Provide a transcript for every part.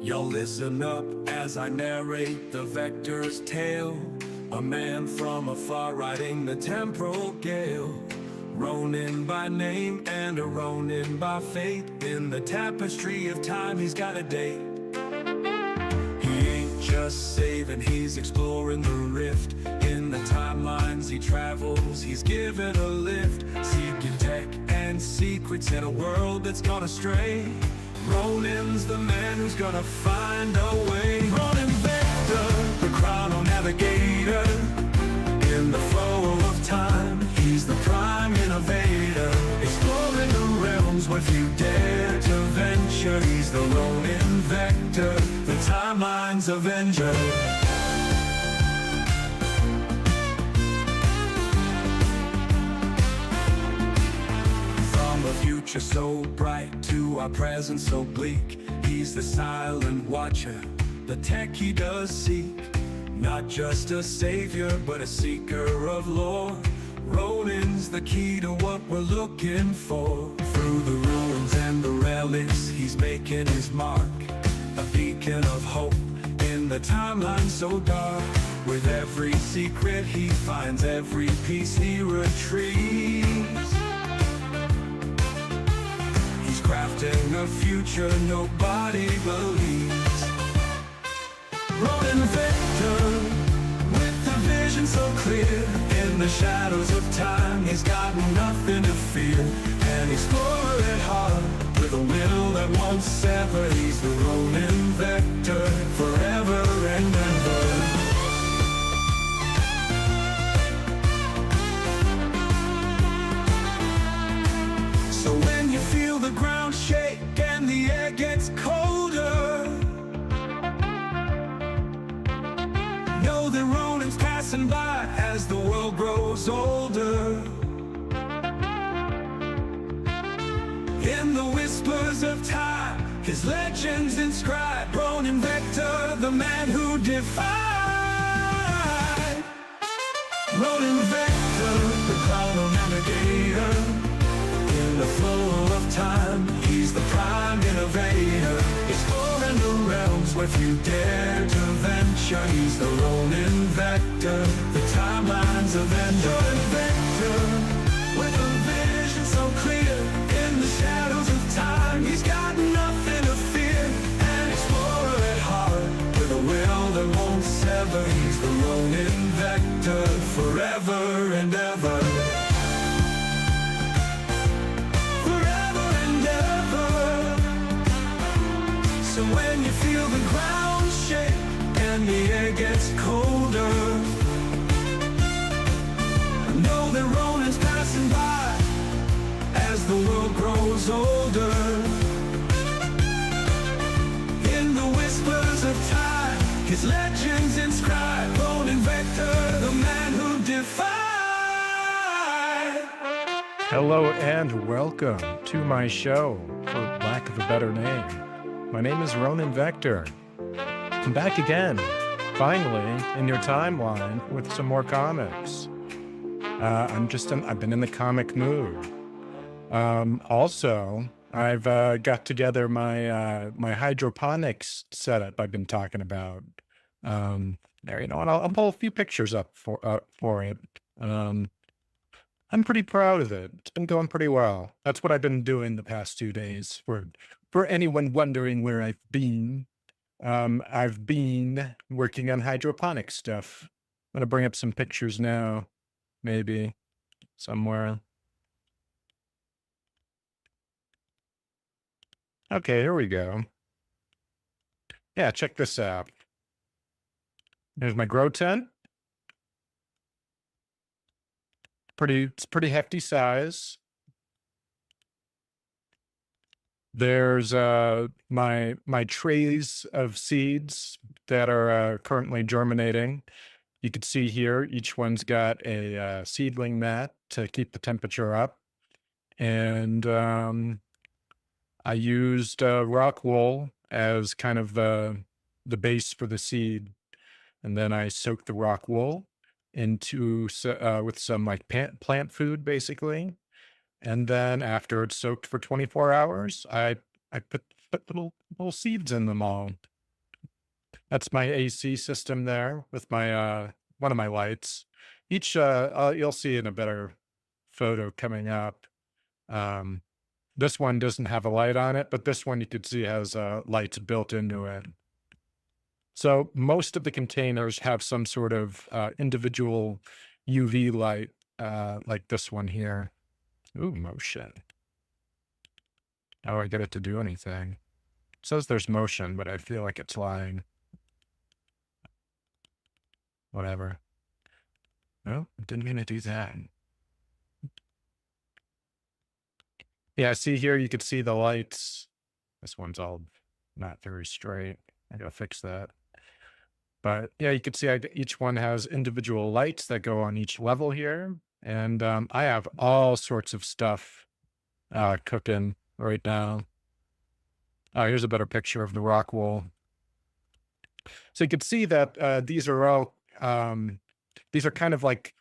Y'all listen up as I narrate the Vector's tale. A man from afar riding the temporal gale. Ronin by name and a Ronin by fate. In the tapestry of time he's got a date. He ain't just saving, he's exploring the rift. In the timelines he travels, he's given a lift. Seeking tech and secrets in a world that's gone astray. Ronin's the man who's gonna find a way. Ronin Vector, the chrono navigator. In the flow of time, he's the prime innovator. Exploring the realms where few dare to venture. He's the Ronin Vector, the timeline's avenger. From a future so bright to our present so bleak, he's the silent watcher, the tech he does seek. Not just a savior, but a seeker of lore. Ronin's the key to what we're looking for. Through the ruins and the relics, he's making his mark. A beacon of hope in the timeline so dark. With every secret he finds, every piece he retrieves. He's crafting a future nobody believes. Ronin Vector, with a vision so clear. In the shadows of time, he's got nothing to fear. An explorer at heart, with a will that won't sever. He's the Ronin Vector, forever and ever. So when you feel the ground shake and the air gets colder, know that Ronin's passing by as the world grows older. In the whispers of time, his legends inscribed. Ronin Vector, the man who defied. Ronin Vector, the chrono navigator. In the flow of time, he's the prime innovator. Exploring the realms where few dare to venture. He's the Ronin Vector, the timeline's avenger. Ronin Vector, with a vision so clear. In the shadows of time, he's got nothing to fear. An explorer at heart, with a will that won't sever. He's the Ronin Vector, forever and ever. So when you feel the ground shake and the air gets colder, know that Ronin's passing by as the world grows older. In the whispers of time, his legends inscribed. Ronin Vector, the man who defied. Hello and welcome to my show, for lack of a better name. My name is Ronin Vector. I'm back again, finally, in your timeline with some more comics. I've been in the comic mood. Also, I've got together my hydroponics setup I've been talking about. There, you know, and I'll pull a few pictures up for it. I'm pretty proud of it. It's been going pretty well. That's what I've been doing the past 2 days. For anyone wondering where I've been working on hydroponic stuff. I'm gonna bring up some pictures now, maybe somewhere. Okay, here we go. Yeah, check this out. There's my grow tent. It's pretty hefty size. There's my trays of seeds that are currently germinating. You can see here, each one's got a seedling mat to keep the temperature up. And I used rock wool as kind of the base for the seed, and then I soak the rock wool into with some like plant food, basically. And then after it's soaked for 24 hours, I put little seeds in them all. That's my AC system there with my one of my lights. Each you'll see in a better photo coming up. Um, this one doesn't have a light on it, but this one you could see has lights built into it. So most of the containers have some sort of individual UV light, like this one here. Ooh, motion. How do I get it to do anything? It says there's motion, but I feel like it's lying. Whatever. Oh, I didn't mean to do that. Yeah, see here, you could see the lights. This one's all not very straight. I gotta fix that. But yeah, you can see each one has individual lights that go on each level here. And I have all sorts of stuff cooking right now. Oh, here's a better picture of the rock wool. So you can see that these are all these are kind of like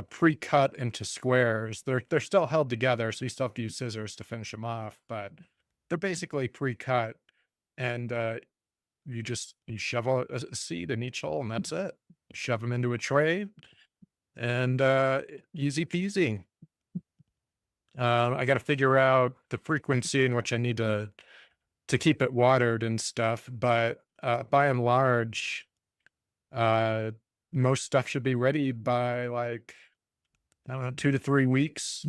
pre-cut into squares. They're still held together, so you still have to use scissors to finish them off, but they're basically pre-cut. And you shove a seed in each hole, and that's it. Shove them into a tray, and easy peasy. I got to figure out the frequency in which I need to keep it watered and stuff, but by and large, uh, most stuff should be ready by like, I don't know, 2 to 3 weeks.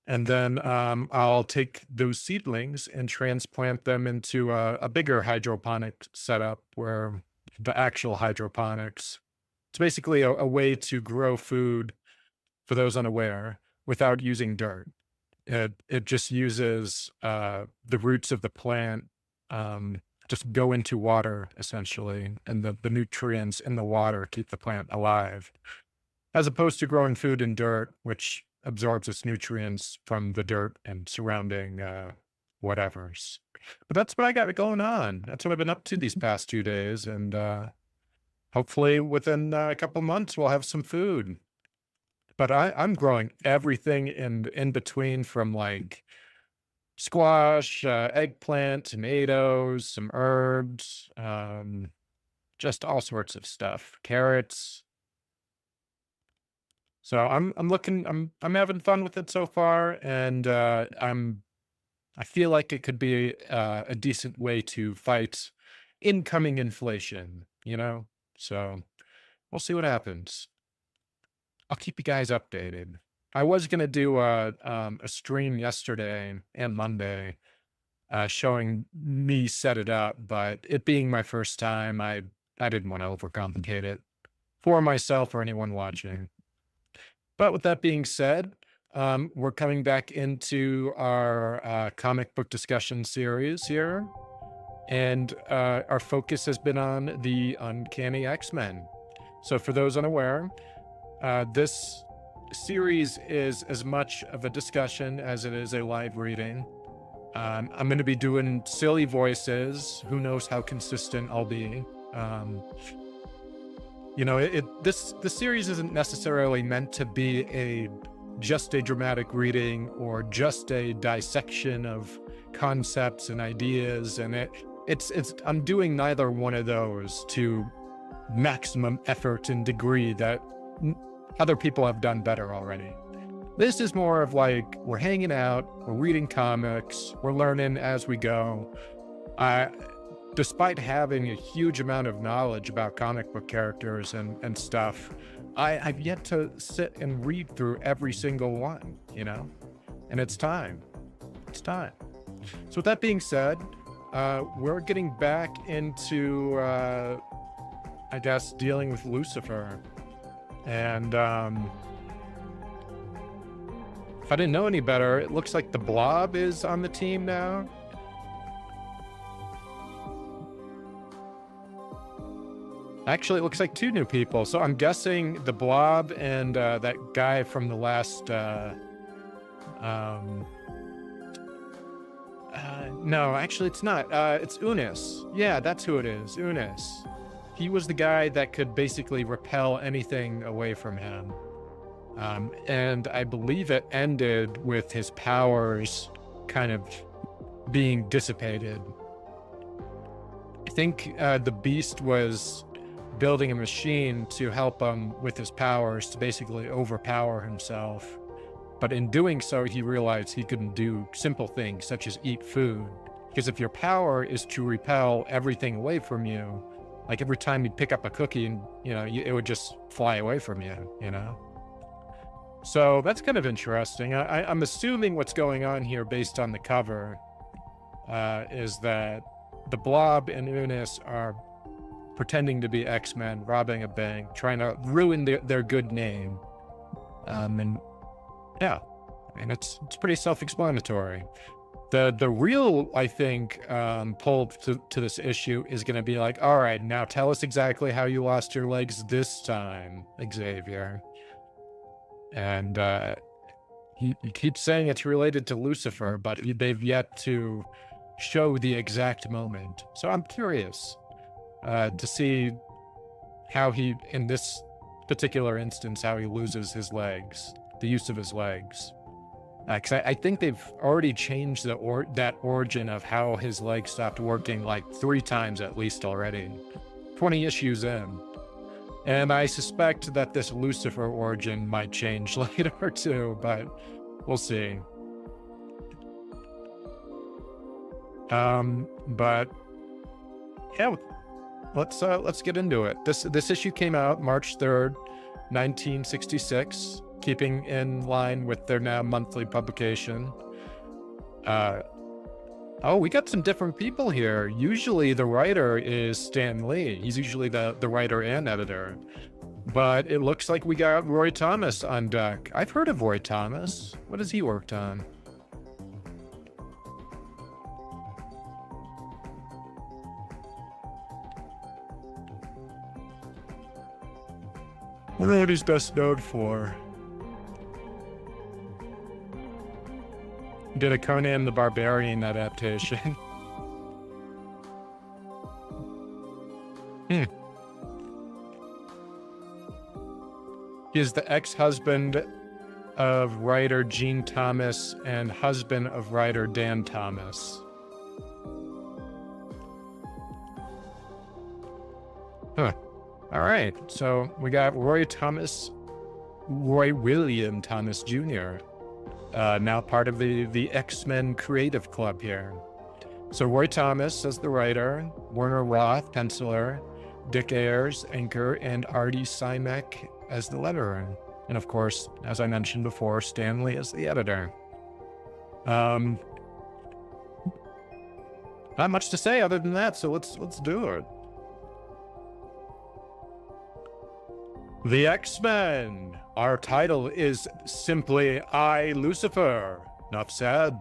And then I'll take those seedlings and transplant them into a bigger hydroponic setup where the actual hydroponics. It's basically a way to grow food, for those unaware, without using dirt. It just uses the roots of the plant, just go into water essentially, and the nutrients in the water keep the plant alive, as opposed to growing food in dirt, which absorbs its nutrients from the dirt and surrounding whatevers. But that's what I got going on. That's what I've been up to these past 2 days, and hopefully within a couple months we'll have some food. But I'm growing everything in between, from like squash, eggplant, tomatoes, some herbs, just all sorts of stuff, carrots. So I'm having fun with it so far, and I feel like it could be a decent way to fight incoming inflation, you know? So we'll see what happens. I'll keep you guys updated. I was gonna do a stream yesterday and Monday, showing me set it up, but it being my first time, I didn't want to overcomplicate it for myself or anyone watching. But with that being said, we're coming back into our comic book discussion series here, and our focus has been on the Uncanny X-Men. So for those unaware, this series is as much of a discussion as it is a live reading. I'm going to be doing silly voices. Who knows how consistent I'll be. You know, the series isn't necessarily meant to be just a dramatic reading or just a dissection of concepts and ideas, and I'm doing neither one of those to maximum effort and degree that other people have done better already. This is more of like, we're hanging out, we're reading comics, we're learning as we go. Despite having a huge amount of knowledge about comic book characters and stuff, I've yet to sit and read through every single one, you know? And it's time. It's time. So with that being said, we're getting back into, I guess, dealing with Lucifer. And if I didn't know any better, it looks like the Blob is on the team now. Actually, it looks like 2 new people. So I'm guessing the Blob and that guy from the last No, actually, it's not. It's Unis. Yeah, that's who it is. Unis. He was the guy that could basically repel anything away from him. And I believe it ended with his powers kind of being dissipated. I think the Beast was building a machine to help him with his powers to basically overpower himself. But in doing so, he realized he couldn't do simple things such as eat food. Because if your power is to repel everything away from you, like every time you pick up a cookie, and it would just fly away from you, So that's kind of interesting. I'm assuming what's going on here based on the cover is that the Blob and Unis are pretending to be X-Men, robbing a bank, trying to ruin their good name. And yeah, I mean, it's pretty self-explanatory. The real, I think, pull to this issue is going to be like, all right, now tell us exactly how you lost your legs this time, Xavier. And he keeps saying it's related to Lucifer, but they've yet to show the exact moment. So I'm curious to see how he, in this particular instance, how he loses his legs, the use of his legs. Because I think they've already changed that origin of how his legs stopped working like 3 times at least already, 20 issues in. And I suspect that this Lucifer origin might change later too, but we'll see. But yeah, let's get into it. This issue came out March 3rd, 1966. Keeping in line with their now monthly publication. Oh, we got some different people here. Usually the writer is Stan Lee. He's usually the writer and editor. But it looks like we got Roy Thomas on deck. I've heard of Roy Thomas. What has he worked on? I wonder what he's best known for. Did a Conan the Barbarian adaptation. He is the ex-husband of writer Gene Thomas and husband of writer Dan Thomas. Huh. All right. So we got Roy William Thomas Jr., now part of the X-Men Creative Club here. So Roy Thomas as the writer, Werner Roth, penciler, Dick Ayers, inker, and Artie Simek as the letterer. And of course, as I mentioned before, Stan Lee as the editor. Not much to say other than that, so let's do it. The X-Men. Our title is simply I, Lucifer. Enough said.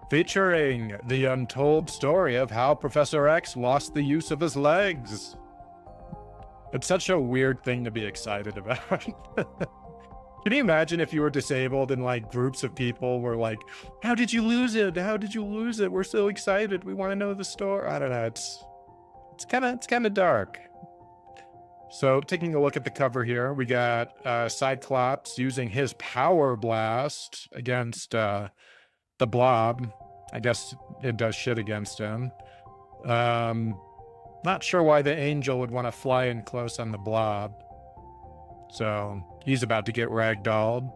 Featuring the untold story of how Professor X lost the use of his legs. It's such a weird thing to be excited about. Can you imagine if you were disabled and like groups of people were like, how did you lose it? How did you lose it? We're so excited. We want to know the story. I don't know. It's kind of dark. So taking a look at the cover here, we got Cyclops using his power blast against the Blob. I guess it does shit against him. Not sure why the Angel would want to fly in close on the Blob. So he's about to get ragdolled.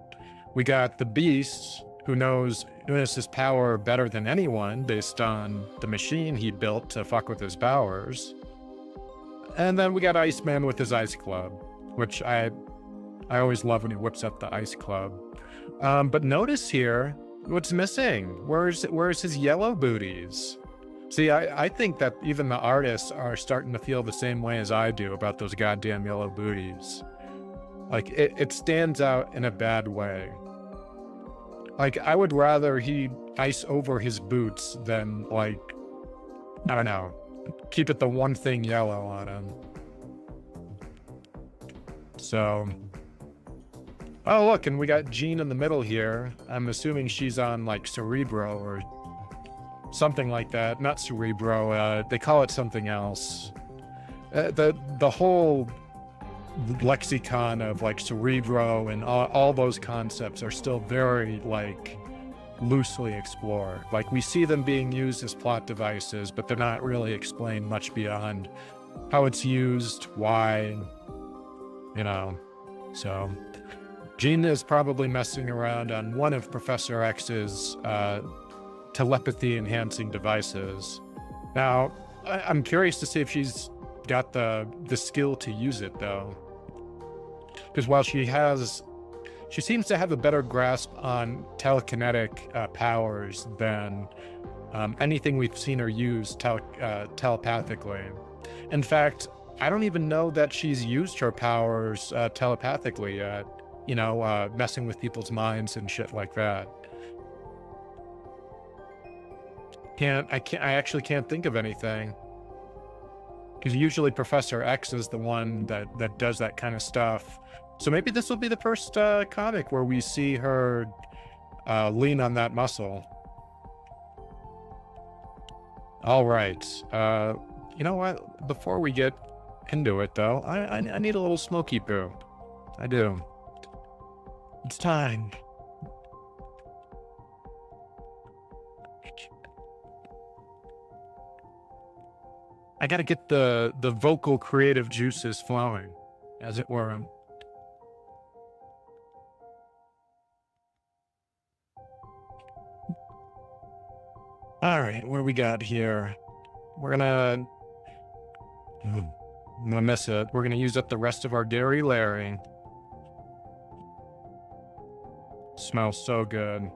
We got the Beast, who knows Unis's power better than anyone based on the machine he built to fuck with his powers. And then we got Iceman with his ice club, which I always love when he whips up the ice club. But notice here, what's missing? Where's his yellow booties? See, I think that even the artists are starting to feel the same way as I do about those goddamn yellow booties. Like, it stands out in a bad way. Like, I would rather he ice over his boots than, like, I don't know, keep it the one thing yellow on him. So, oh look, and we got Jean in the middle here. I'm assuming she's on like Cerebro or something like that. Not Cerebro. They call it something else. The whole lexicon of like Cerebro and all those concepts are still very like loosely explored. Like we see them being used as plot devices, but they're not really explained much beyond how it's used, why, you know. So Gina is probably messing around on one of Professor X's telepathy enhancing devices. Now, I'm curious to see if she's got the skill to use it though. Because while she seems to have a better grasp on telekinetic powers than anything we've seen her use telepathically. In fact, I don't even know that she's used her powers telepathically yet, messing with people's minds and shit like that. I actually can't think of anything. Because usually Professor X is the one that does that kind of stuff. So maybe this will be the first comic where we see her lean on that muscle. All right. You know what? Before we get into it, though, I need a little smoky poo. I do. It's time. I gotta get the vocal creative juices flowing, as it were. All right, what we got here? I'm gonna miss it. We're gonna use up the rest of our dairy layering. Smells so good.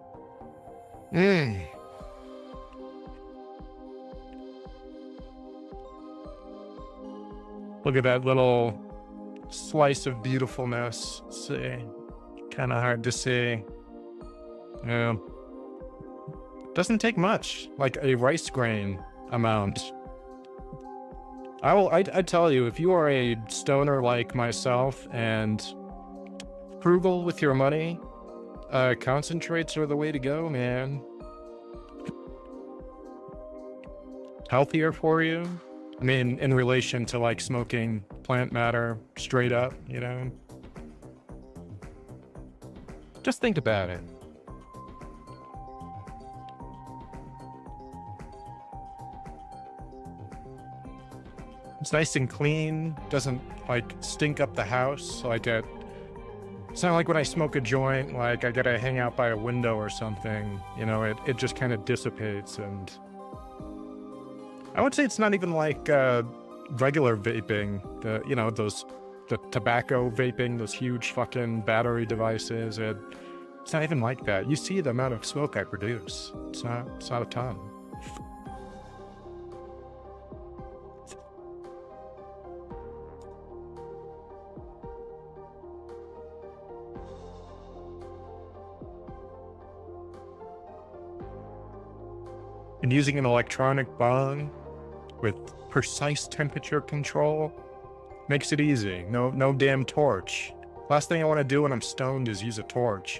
Look at that little slice of beautifulness. Let's see, kind of hard to see. Yeah. Doesn't take much, like a rice grain amount. I tell you, if you are a stoner like myself and frugal with your money, concentrates are the way to go, man. Healthier for you. I mean, in relation to like smoking plant matter straight up, Just think about it. It's nice and clean, doesn't like stink up the house. It's not like when I smoke a joint, like I gotta hang out by a window or something, it just kind of dissipates. And I would say it's not even like regular vaping, the tobacco vaping, those huge fucking battery devices. It's not even like that. You see the amount of smoke I produce. It's not a ton. And using an electronic bong with precise temperature control makes it easy. No damn torch. Last thing I want to do when I'm stoned is use a torch,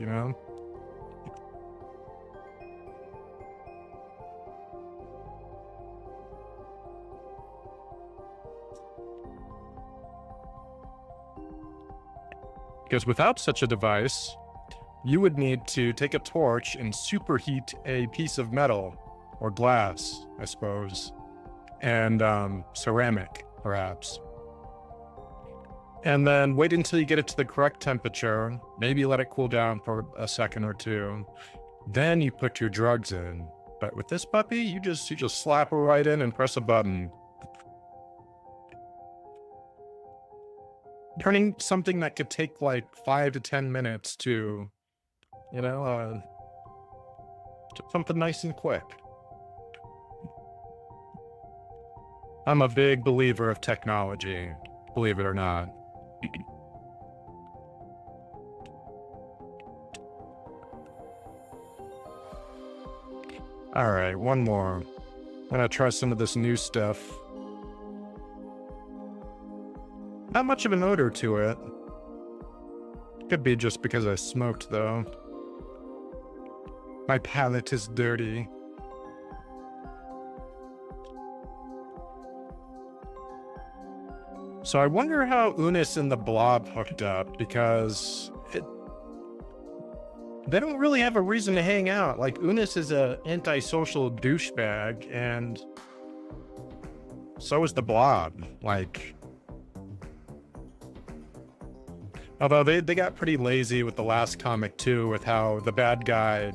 Because without such a device, you would need to take a torch and superheat a piece of metal, or glass, I suppose, and ceramic, perhaps. And then wait until you get it to the correct temperature, maybe let it cool down for a second or two. Then you put your drugs in. But with this puppy, you just slap her right in and press a button. Turning something that could take like 5 to 10 minutes to, to something nice and quick. I'm a big believer of technology, believe it or not. All right, one more. I'm gonna try some of this new stuff. Not much of an odor to it. Could be just because I smoked, though. My palate is dirty. So I wonder how Unis and the Blob hooked up, because they don't really have a reason to hang out. Like, Unis is a antisocial douchebag, and so is the Blob. Like, although they got pretty lazy with the last comic too, with how the bad guy,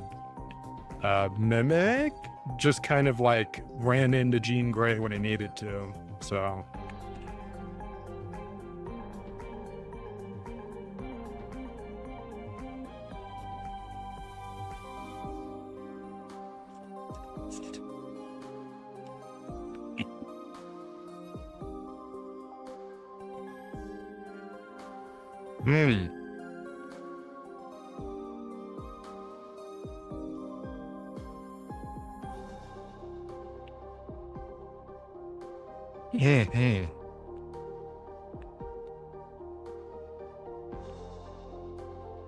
Mimic, just kind of like ran into Jean Grey when he needed to. So Hmm. Yeah, yeah.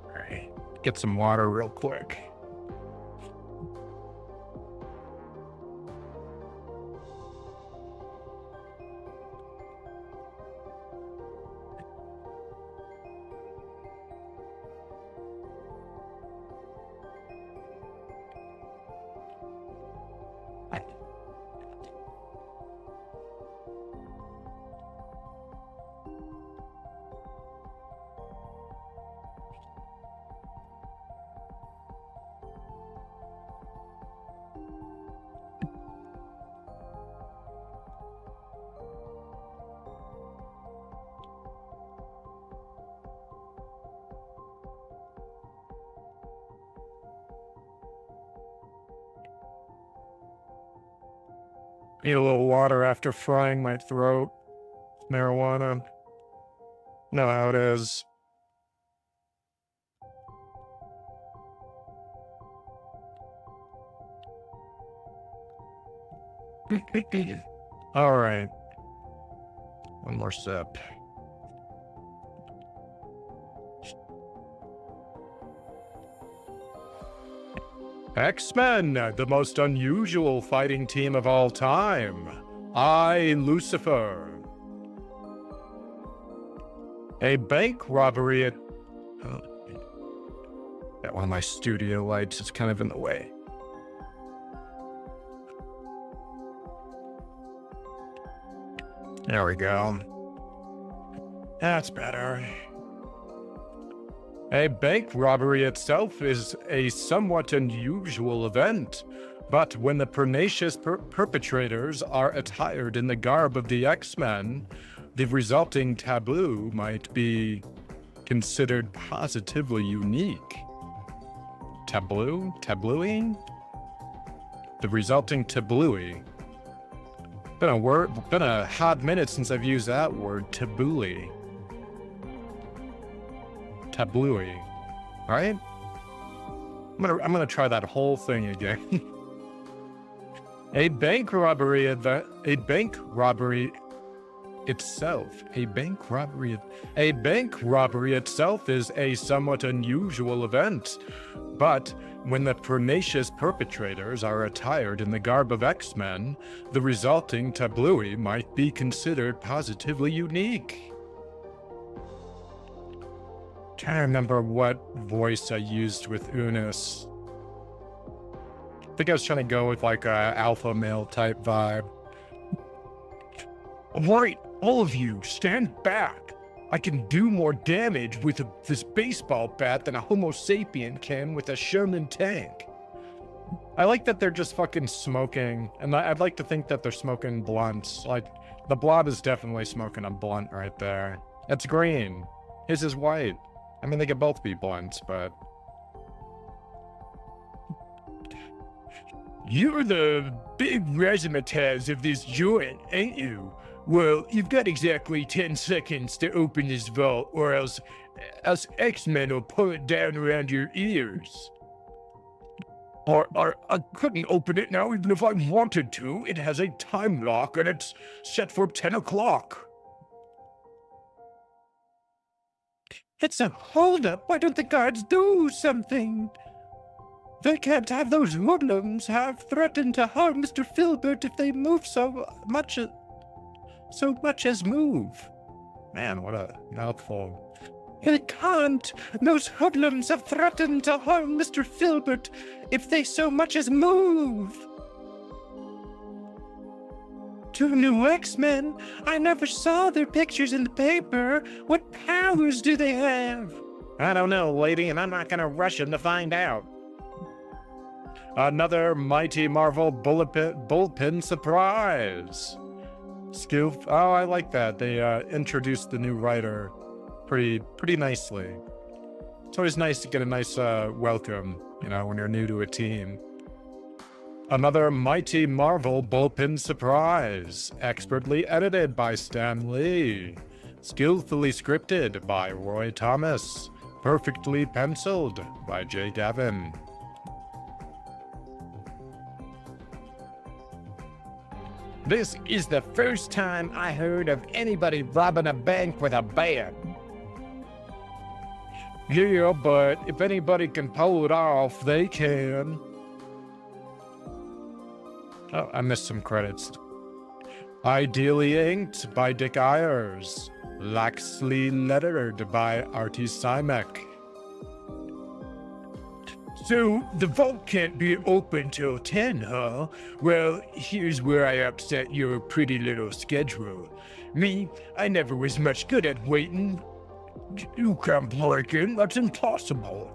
All right. Get some water real quick. Need a little water after frying my throat. Marijuana. Know how it is. All right. One more sip. X-Men, the most unusual fighting team of all time. I, Lucifer. A bank robbery at... Oh, got one of my studio lights. It's kind of in the way. There we go. That's better. A bank robbery itself is a somewhat unusual event, but when the pernicious perpetrators are attired in the garb of the X-Men, the resulting tableau might be considered positively unique. Tableau? Tableauing? The resulting tableauing. Been a hot minute since I've used that word, tableauing. Tableauing. All right? I'm gonna try that whole thing again. A bank robbery itself. A bank robbery itself is a somewhat unusual event, but when the pernicious perpetrators are attired in the garb of X-Men, the resulting tableau might be considered positively unique. Trying to remember what voice I used with Unis. I think I was trying to go with like a alpha male type vibe. All right, all of you, stand back. I can do more damage with this baseball bat than a Homo sapien can with a Sherman tank. I like that they're just fucking smoking, and I'd like to think that they're smoking blunts. Like, the Blob is definitely smoking a blunt right there. It's green. His is white. I mean, they could both be blunts, but... You're the big razzmatazz of this joint, ain't you? Well, you've got exactly 10 seconds to open this vault, or else us X-Men will pull it down around your ears. Or I couldn't open it now even if I wanted to. It has a time lock, and it's set for 10 o'clock. It's a holdup. Why don't the guards do something? They can't have those hoodlums have threatened to harm Mr. Filbert if they move so much as move. Man, what a mouthful. It can't. Those hoodlums have threatened to harm Mr. Filbert if they so much as move. Two new X-Men? I never saw their pictures in the paper. What powers do they have? I don't know, lady, and I'm not gonna rush him to find out. Another Mighty Marvel bullpen surprise. Oh, I like that. They introduced the new writer pretty nicely. It's always nice to get a nice welcome, when you're new to a team. Another Mighty Marvel bullpen surprise, expertly edited by Stan Lee, skillfully scripted by Roy Thomas, perfectly penciled by Jay Devon. This is the first time I heard of anybody robbing a bank with a bat. Yeah, but if anybody can pull it off, they can. Oh, I missed some credits. Ideally inked by Dick Ayers. Laxly lettered by Artie Simek. So, the vault can't be open till 10, huh? Well, here's where I upset your pretty little schedule. Me, I never was much good at waiting. You can't break in, that's impossible.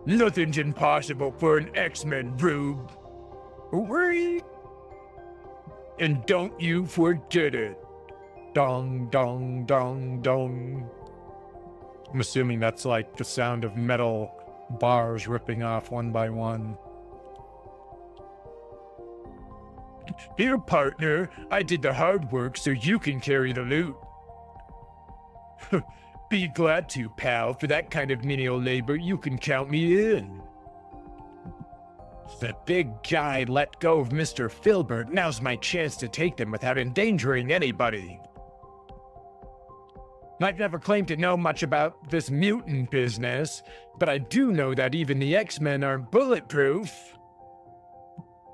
Nothing's impossible for an X-Men, Rube. Worry. And don't you forget it. Dong, dong, dong, dong. I'm assuming that's like the sound of metal bars ripping off one by one. Here, partner, I did the hard work so you can carry the loot. Be glad to, pal. For that kind of menial labor, you can count me in. The big guy let go of Mr. Filbert. Now's my chance to take them without endangering anybody. I've never claimed to know much about this mutant business, but I do know that even the X-Men aren't bulletproof.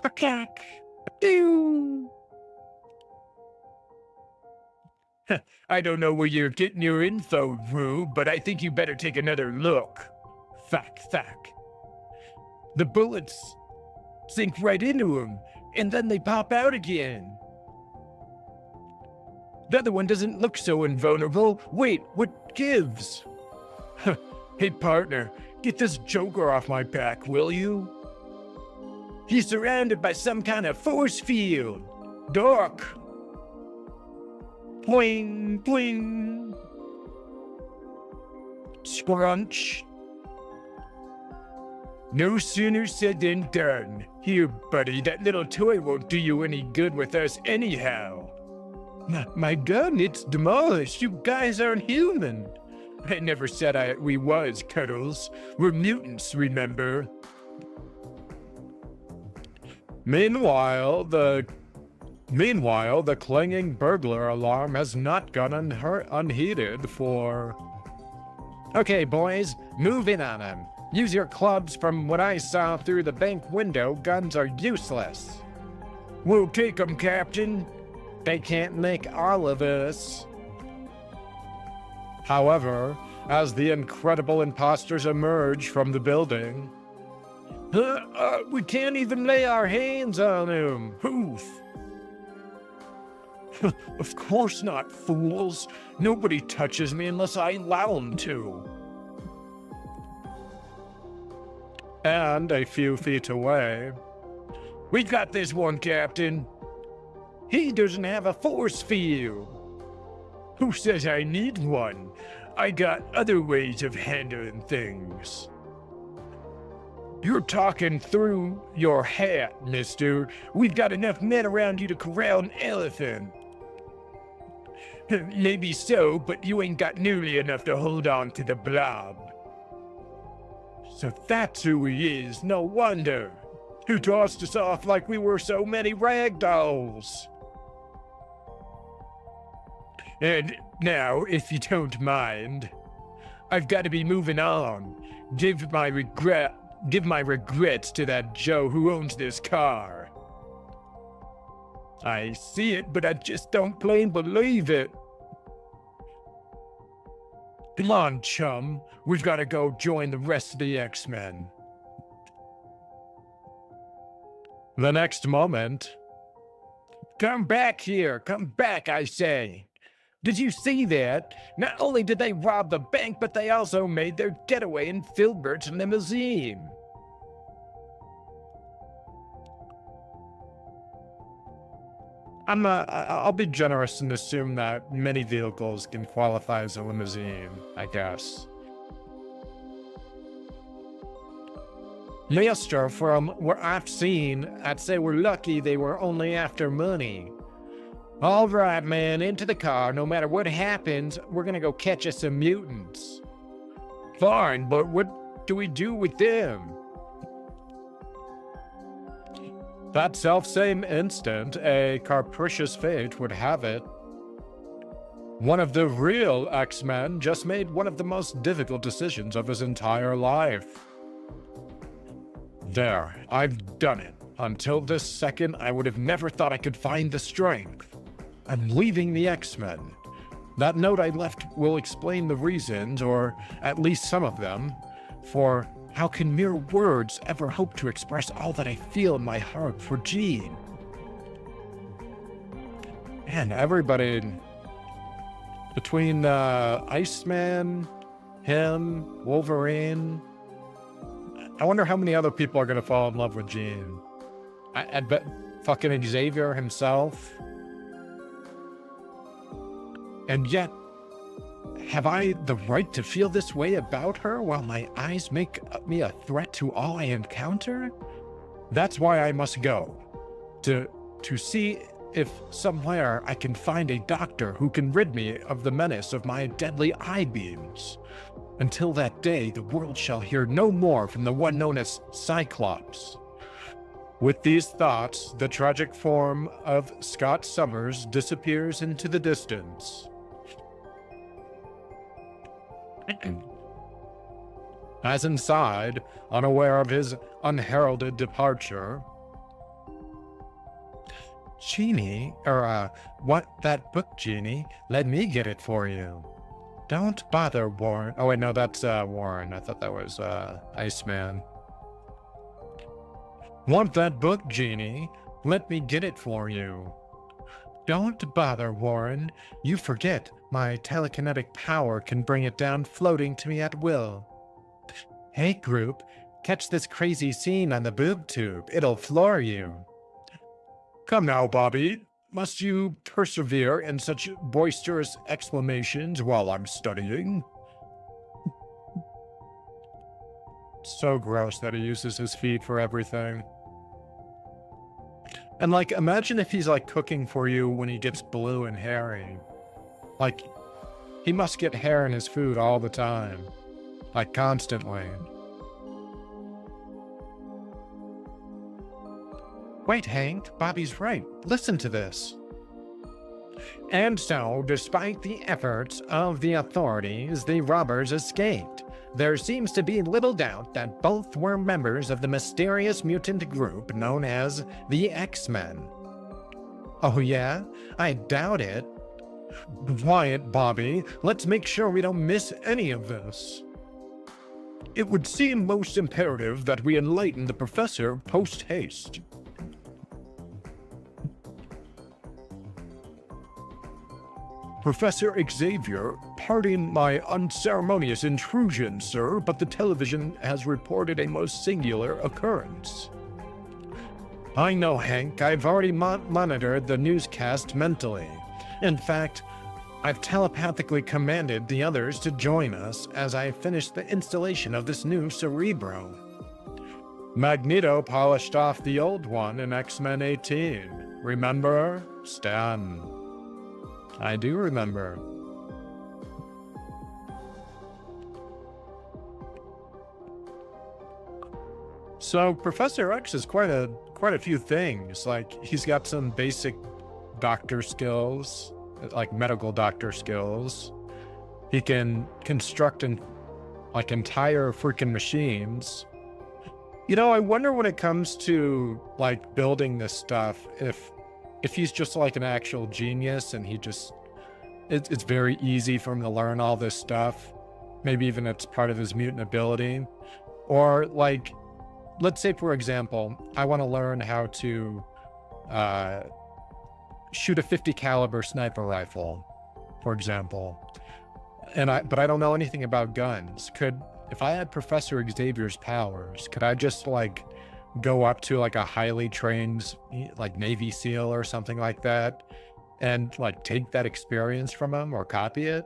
Quack. I don't know where you're getting your info, Rube, but I think you better take another look. Thack. The bullets sink right into him, and then they pop out again. The other one doesn't look so invulnerable. Wait, what gives? Hey, partner, get this Joker off my back, will you? He's surrounded by some kind of force field. Doc. Pling, pling. Scrunch. No sooner said than done. Here, buddy, that little toy won't do you any good with us anyhow. My gun, it's demolished. You guys aren't human. I never said we was, Cuddles. We're mutants, remember? Meanwhile, the clanging burglar alarm has not gone unheeded for... Okay, boys, move in on him. Use your clubs. From what I saw through the bank window, guns are useless. We'll take them, Captain. They can't make all of us. However, as the incredible imposters emerge from the building... we can't even lay our hands on him. Poof. Of course not, fools. Nobody touches me unless I allow them to. And a few feet away... We got this one, Captain. He doesn't have a force field. Who says I need one? I got other ways of handling things. You're talking through your hat, mister. We've got enough men around you to corral an elephant. Maybe so, but you ain't got nearly enough to hold on to the blob. So that's who he is, no wonder. Who tossed us off like we were so many rag dolls. And now, if you don't mind, I've got to be moving on. Give my regrets to that Joe who owns this car. I see it, but I just don't plain believe it. Come on, chum. We've got to go join the rest of the X-Men. The next moment... Come back here! Come back, I say! Did you see that? Not only did they rob the bank, but they also made their getaway in Filbert's limousine. I'll be generous and assume that many vehicles can qualify as a limousine, I guess. Mister, from what I've seen, I'd say we're lucky they were only after money. All right, man, into the car. No matter what happens, we're gonna go catch us some mutants. Fine, but what do we do with them? That self-same instant, a capricious fate would have it, one of the real X-Men just made one of the most difficult decisions of his entire life. There, I've done it. Until this second, I would have never thought I could find the strength. I'm leaving the X-Men. That note I left will explain the reasons, or at least some of them, for how can mere words ever hope to express all that I feel in my heart for Jean? Man, everybody, between Iceman, him, Wolverine, I wonder how many other people are going to fall in love with Jean. I bet fucking Xavier himself. And yet, have I the right to feel this way about her while my eyes make me a threat to all I encounter? That's why I must go. To see if somewhere I can find a doctor who can rid me of the menace of my deadly eye beams. Until that day, the world shall hear no more from the one known as Cyclops. With these thoughts, the tragic form of Scott Summers disappears into the distance. As inside, unaware of his unheralded departure, Genie, what, that book, Genie? Let me get it for you. Don't bother, Warren. Oh, wait, no, that's, Warren. I thought that was, Iceman. Want that book, Genie? Let me get it for you. Don't bother, Warren. You forget, my telekinetic power can bring it down floating to me at will. Hey, group, catch this crazy scene on the boob tube. It'll floor you. Come now, Bobby. Must you persevere in such boisterous exclamations while I'm studying? So gross that he uses his feet for everything. And, like, imagine if he's, like, cooking for you when he gets blue and hairy. Like, he must get hair in his food all the time. Like, constantly. Wait, Hank, Bobby's right. Listen to this. And so, despite the efforts of the authorities, the robbers escaped. There seems to be little doubt that both were members of the mysterious mutant group known as the X-Men. Oh yeah? I doubt it. Quiet, Bobby. Let's make sure we don't miss any of this. It would seem most imperative that we enlighten the professor post-haste. Professor Xavier, pardon my unceremonious intrusion, sir, but the television has reported a most singular occurrence. I know, Hank. I've already monitored the newscast mentally. In fact, I've telepathically commanded the others to join us as I finish the installation of this new Cerebro. Magneto polished off the old one in X-Men 18. Remember? Stan. I do remember. So Professor X is quite a few things. Like, he's got some basic doctor skills, like medical doctor skills. He can construct entire freaking machines. You know, I wonder when it comes to like building this stuff, if he's just like an actual genius and he just, it's very easy for him to learn all this stuff. maybe even it's part of his mutant ability. Or like, let's say, for example, I want to learn how to shoot a 50 caliber sniper rifle, for example. But I don't know anything about guns. If I had Professor Xavier's powers, could I just like go up to like a highly trained like Navy SEAL or something like that and like take that experience from him or copy it?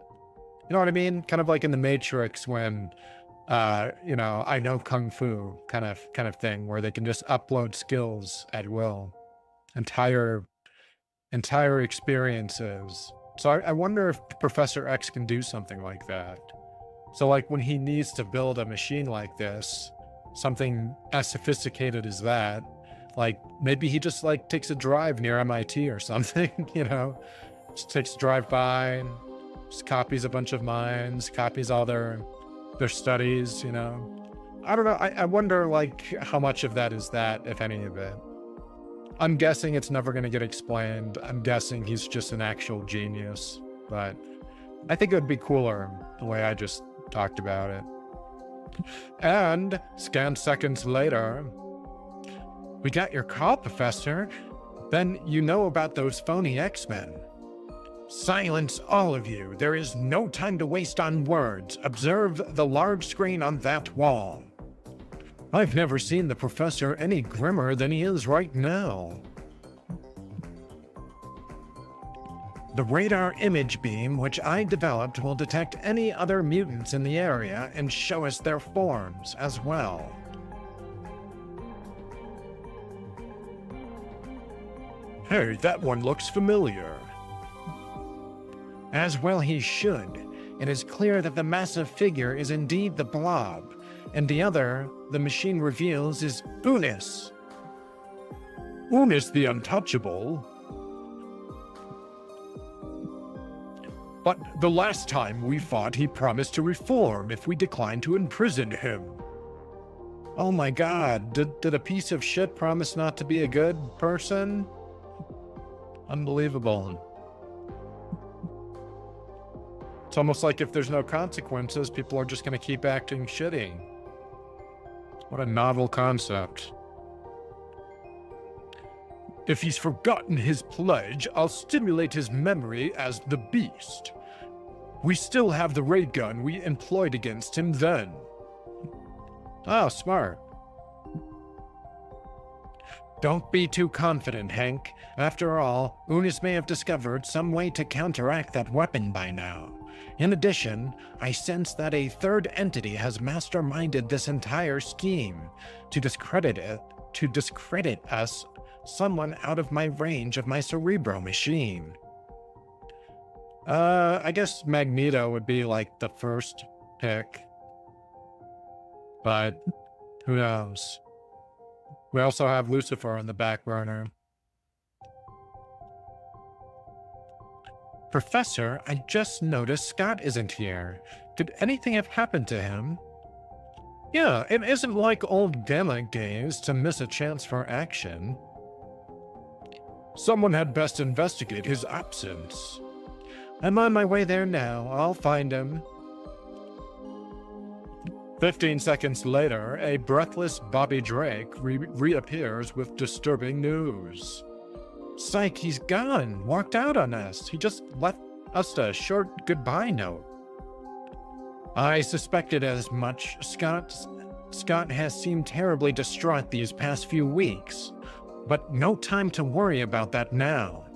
You know what I mean? Kind of like in the Matrix when I know Kung Fu kind of thing, where they can just upload skills at will, entire experiences. So I wonder if Professor X can do something like that. So like when he needs to build a machine like this, something as sophisticated as that, like maybe he just like takes a drive near MIT or something, just takes a drive by, just copies a bunch of minds, copies all their studies, I don't know. I wonder like how much of that is that, if any of it. I'm guessing it's never going to get explained. I'm guessing he's just an actual genius, but I think it would be cooler the way I just talked about it. And scant seconds later, we got your call, Professor. Then you know about those phony X-Men. Silence, all of you. There is no time to waste on words. Observe the large screen on that wall. I've never seen the professor any grimmer than he is right now. The radar image beam which I developed will detect any other mutants in the area and show us their forms as well. Hey, that one looks familiar. As well he should. It is clear that the massive figure is indeed the Blob, and the other, the machine reveals, is Unis. Unis the Untouchable? But the last time we fought, he promised to reform if we declined to imprison him. Oh my god, did a piece of shit promise not to be a good person? Unbelievable. It's almost like if there's no consequences, people are just going to keep acting shitty. What a novel concept. If he's forgotten his pledge, I'll stimulate his memory as the Beast. We still have the ray gun we employed against him then. Oh, smart. Don't be too confident, Hank. After all, Unis may have discovered some way to counteract that weapon by now. In addition, I sense that a third entity has masterminded this entire scheme to discredit us, someone out of my range of my Cerebro machine. I guess Magneto would be like the first pick, but who knows? We also have Lucifer on the back burner. Professor, I just noticed Scott isn't here. Did anything have happened to him? Yeah, it isn't like old Gamma days to miss a chance for action. Someone had best investigate his absence. I'm on my way there now. I'll find him. 15 seconds later, a breathless Bobby Drake reappears with disturbing news. Psych, he's gone. Walked out on us. He just left us a short goodbye note. I suspected as much. Scott has seemed terribly distraught these past few weeks, but no time to worry about that now.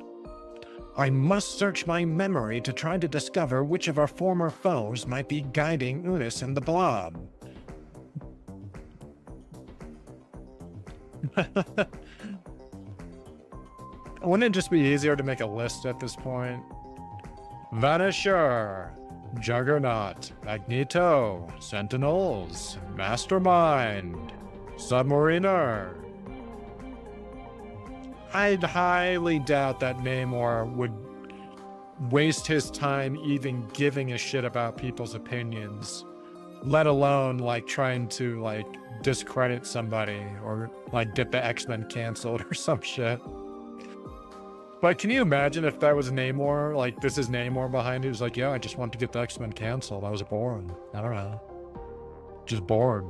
I must search my memory to try to discover which of our former foes might be guiding Unis and the Blob. Wouldn't it just be easier to make a list at this point? Vanisher, Juggernaut, Magneto, Sentinels, Mastermind, Submariner. I'd highly doubt that Namor would waste his time even giving a shit about people's opinions, let alone like trying to like discredit somebody or like get the X-Men canceled or some shit. But can you imagine if that was Namor? Like, this is Namor behind it. Who's like, yeah, I just want to get the X-Men canceled. I was bored. I don't know. Just bored.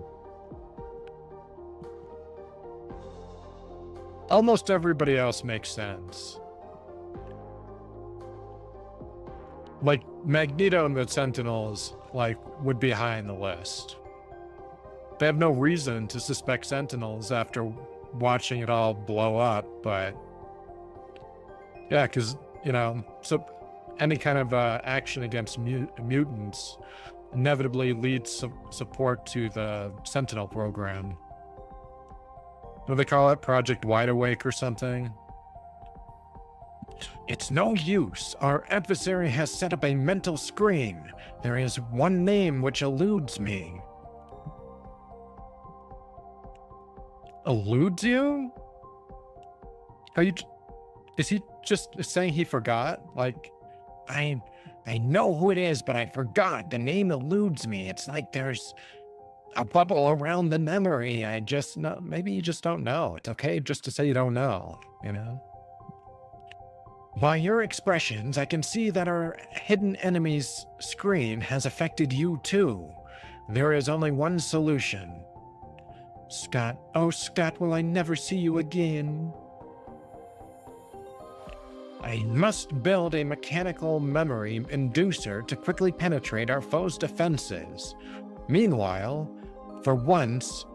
Almost everybody else makes sense. Like, Magneto and the Sentinels, like, would be high on the list. They have no reason to suspect Sentinels after watching it all blow up, but... yeah, because, you know, so any kind of action against mutants inevitably leads support to the Sentinel program. What do they call it? Project Wide Awake or something? It's no use. Our adversary has set up a mental screen. There is one name which eludes me. Eludes you? Are you... is he just saying he forgot? Like, I know who it is, but I forgot. The name eludes me. It's like there's a bubble around the memory. I just know. maybe you just don't know. It's okay just to say you don't know, you know? By your expressions, I can see that our hidden enemy's screen has affected you too. There is only one solution. Scott, oh Scott, will I never see you again? I must build a mechanical memory inducer to quickly penetrate our foe's defenses. Meanwhile, for once,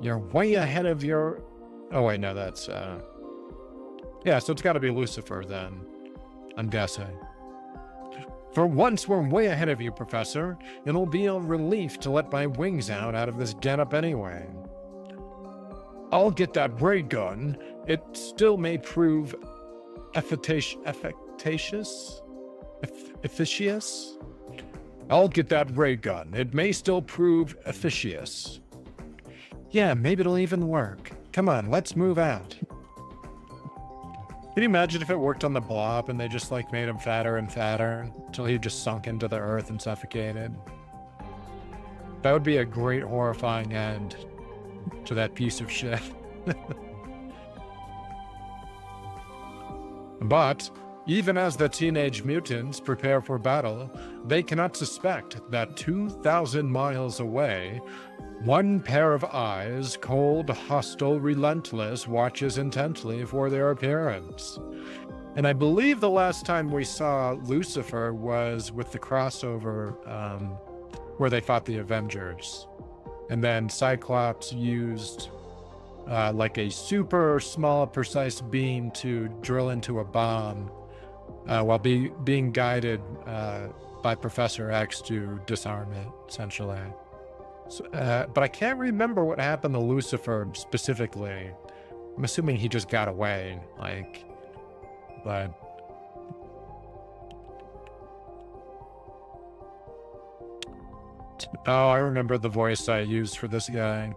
you're way ahead of your... oh wait, no, that's... yeah, so it's got to be Lucifer then, I'm guessing. For once, we're way ahead of you, Professor. It'll be a relief to let my wings out of this getup anyway. I'll get that ray gun. It still may prove efficacious? I'll get that ray gun. It may still prove efficacious. Yeah, maybe it'll even work. Come on, let's move out. Can you imagine if it worked on the Blob and they just like made him fatter and fatter until he just sunk into the earth and suffocated? That would be a great horrifying end to that piece of shit. But even as the teenage mutants prepare for battle, they cannot suspect that 2,000 miles away, one pair of eyes, cold, hostile, relentless, watches intently for their appearance. And I believe the last time we saw Lucifer was with the crossover where they fought the Avengers. And then Cyclops used like a super small, precise beam to drill into a bomb while being guided by Professor X to disarm it, essentially. So, but I can't remember what happened to Lucifer specifically. I'm assuming he just got away, like, but... oh, I remember the voice I used for this guy.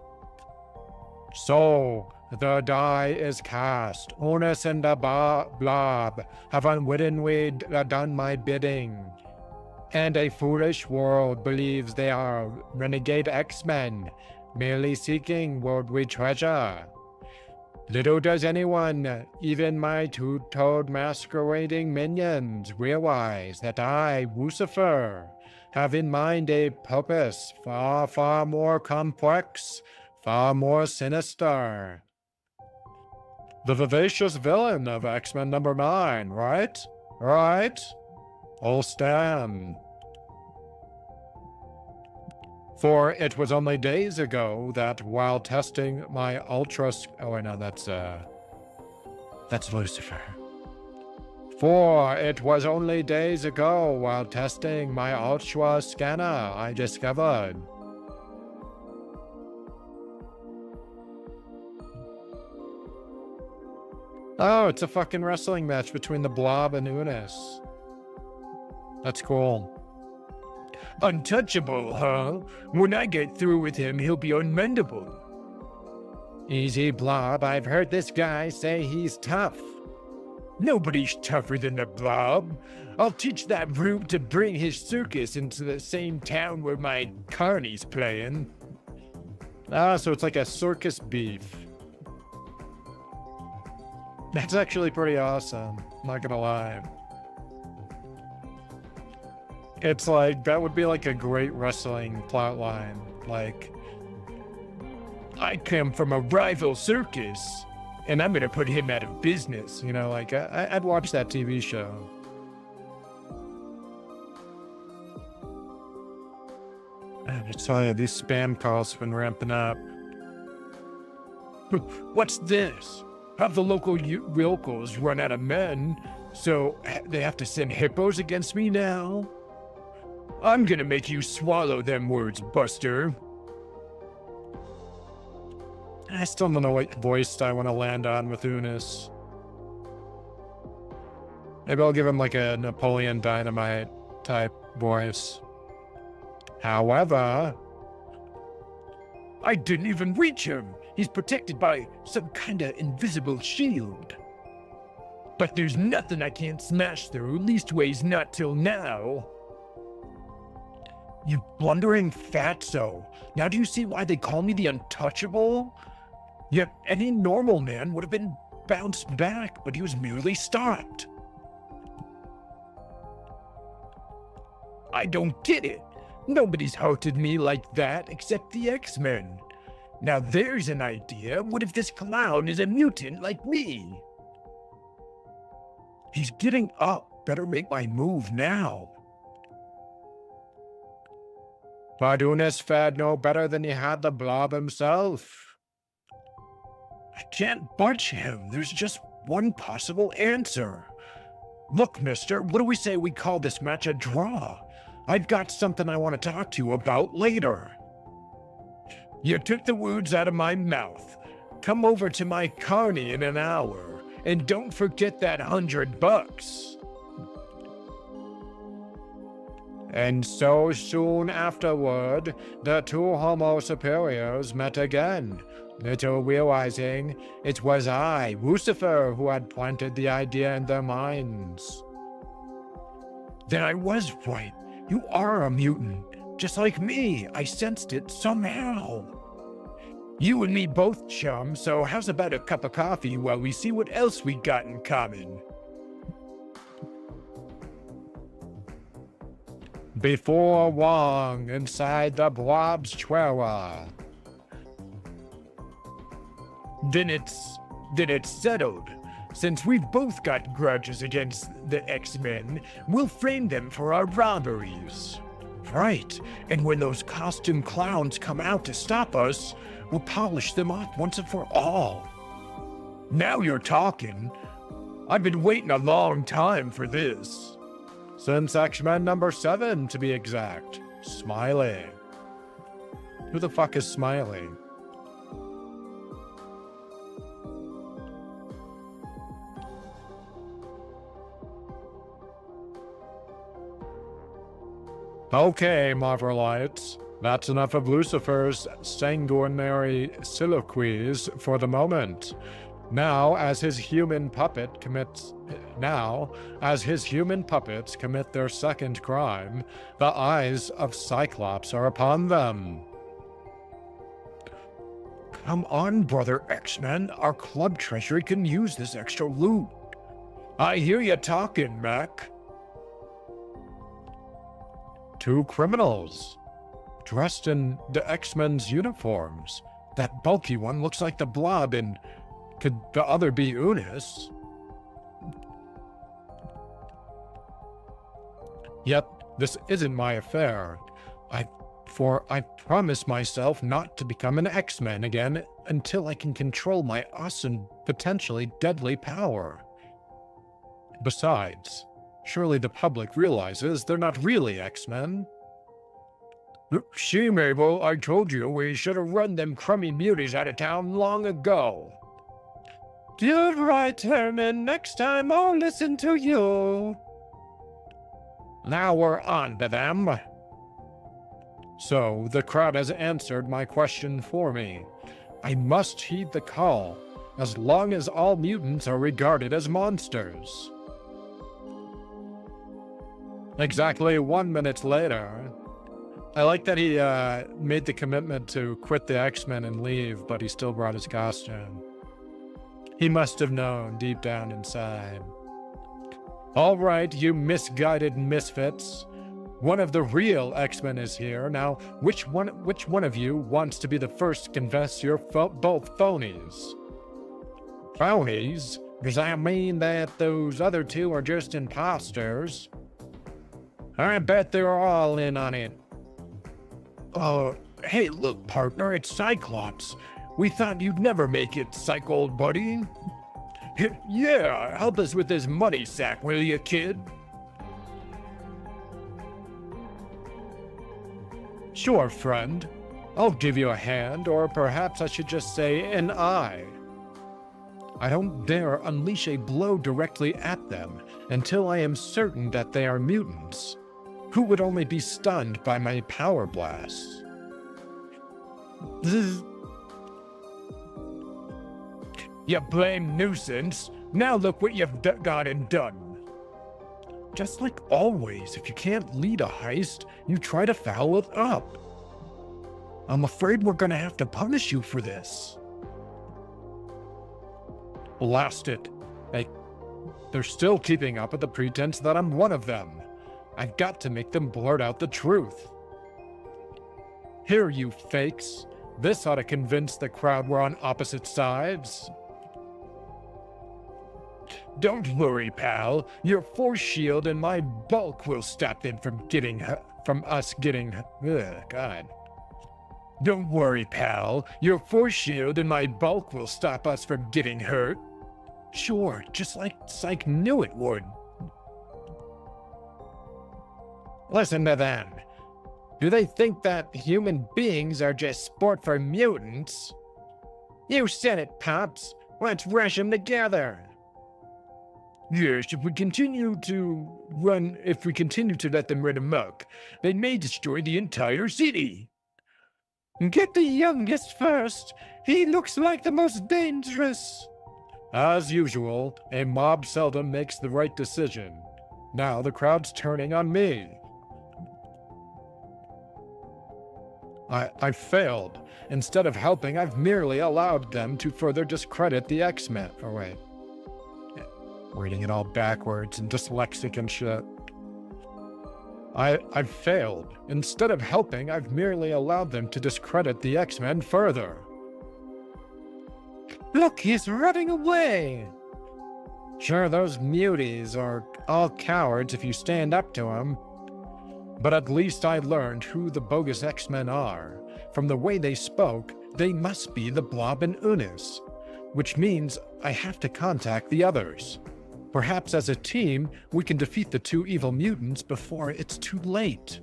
So, the die is cast. Onus and the Blob have unwittingly done my bidding. And a foolish world believes they are renegade X-Men, merely seeking worldly treasure. Little does anyone, even my two-toed masquerading minions, realize that I, Lucifer, have in mind a purpose far, far more complex, far more sinister. The vivacious villain of X-Men number 9, right? Right? I'll stand. For it was only days ago that while testing my ultra... oh, wait, no, that's Lucifer. For it was only days ago while testing my ultra scanner I discovered. Oh, it's a fucking wrestling match between the Blob and Unis. That's cool. Untouchable, huh? When I get through with him, he'll be unmendable. Easy, Blob. I've heard this guy say he's tough. Nobody's tougher than the Blob. I'll teach that brute to bring his circus into the same town where my carny's playing. Ah, so it's like a circus beef. That's actually pretty awesome. Not gonna lie. It's like, that would be like a great wrestling plot line. Like, I come from a rival circus, and I'm gonna put him out of business. you know, like, I'd watch that TV show. I tell you, these spam calls have been ramping up. What's this? Have the local locals run out of men, so they have to send hippos against me now? I'm gonna make you swallow them words, Buster. I still don't know what voice I want to land on with Unis. Maybe I'll give him like a Napoleon Dynamite type voice. However, I didn't even reach him. He's protected by some kind of invisible shield. But there's nothing I can't smash through, leastways not till now. You blundering fatso. Now do you see why they call me the Untouchable? Yet any normal man would have been bounced back, but he was merely stopped. I don't get it. Nobody's hurted me like that except the X-Men. Now there's an idea. What if this clown is a mutant like me? He's getting up. Better make my move now. but Unis fared no better than he had the blob himself. I can't budge him. There's just one possible answer. Look, mister, what do we say we call this match a draw? I've got something I want to talk to you about later. You took the words out of my mouth. Come over to my carny in an hour, and don't forget that $100. And so soon afterward, the two Homo superiors met again, little realizing it was I, Lucifer, who had planted the idea in their minds. Then I was right. You are a mutant, just like me. I sensed it somehow. You and me both, chum, so how's about a cup of coffee while we see what else we got in common? Before long, inside the blob's chihuahua. Then it's settled. Since we've both got grudges against the X-Men, we'll frame them for our robberies. Right, and when those costume clowns come out to stop us, we'll polish them off once and for all. Now you're talking. I've been waiting a long time for this. Since X-Men number 7, to be exact. Smiley. Who the fuck is Smiley? Okay, Marvelites. That's enough of Lucifer's sanguinary soliloquies for the moment. Now, as his human puppets commit their second crime, the eyes of Cyclops are upon them. Come on, brother X-Men. Our club treasury can use this extra loot. I hear you talking, Mac. Two criminals, dressed in the X-Men's uniforms. That bulky one looks like the Blob, and could the other be Unis? Yet, this isn't my affair. I promise myself not to become an X-Men again until I can control my awesome, potentially deadly power. Besides, surely the public realizes they're not really X-Men. See, Mabel, I told you we should have run them crummy muties out of town long ago. You're right, Herman. Next time I'll listen to you. Now we're on to them. So, the crowd has answered my question for me. I must heed the call, as long as all mutants are regarded as monsters. Exactly 1 minute later. I like that he made the commitment to quit the X-Men and leave, but he still brought his costume. He must have known deep down inside. All right, you misguided misfits. One of the real X-Men is here. Now, which one of you wants to be the first to confess you're both phonies? Phonies? Does that mean that those other two are just imposters? I bet they're all in on it. Hey, look, partner, it's Cyclops. We thought you'd never make it, psych old buddy. Yeah, help us with this money sack, will you, kid? Sure, friend. I'll give you a hand, or perhaps I should just say an eye. I don't dare unleash a blow directly at them until I am certain that they are mutants, who would only be stunned by my power blasts. You blame nuisance. Now look what you've got and done. Just like always, if you can't lead a heist, you try to foul it up. I'm afraid we're gonna have to punish you for this. Blast it. They're still keeping up with the pretense that I'm one of them. I've got to make them blurt out the truth. Here, you fakes. This ought to convince the crowd we're on opposite sides. Don't worry, pal. Your force shield and my bulk will stop them from us getting. God. Don't worry, pal. Your force shield and my bulk will stop us from getting hurt. Sure, just like Psych knew it would. Listen to them. Do they think that human beings are just sport for mutants? You said it, Pops. Let's rush them together. Yes, if we continue to let them run amok, they may destroy the entire city. Get the youngest first. He looks like the most dangerous. As usual, a mob seldom makes the right decision. Now the crowd's turning on me. I failed. Instead of helping, I've merely allowed them to further discredit the X-Men. Oh, wait. Reading it all backwards and dyslexic and shit. I've failed. Instead of helping, I've merely allowed them to discredit the X-Men further. Look, he's running away! Sure, those muties are all cowards if you stand up to them. But at least I learned who the bogus X-Men are. From the way they spoke, they must be the Blob and Unis, which means I have to contact the others. Perhaps as a team, we can defeat the two evil mutants before it's too late.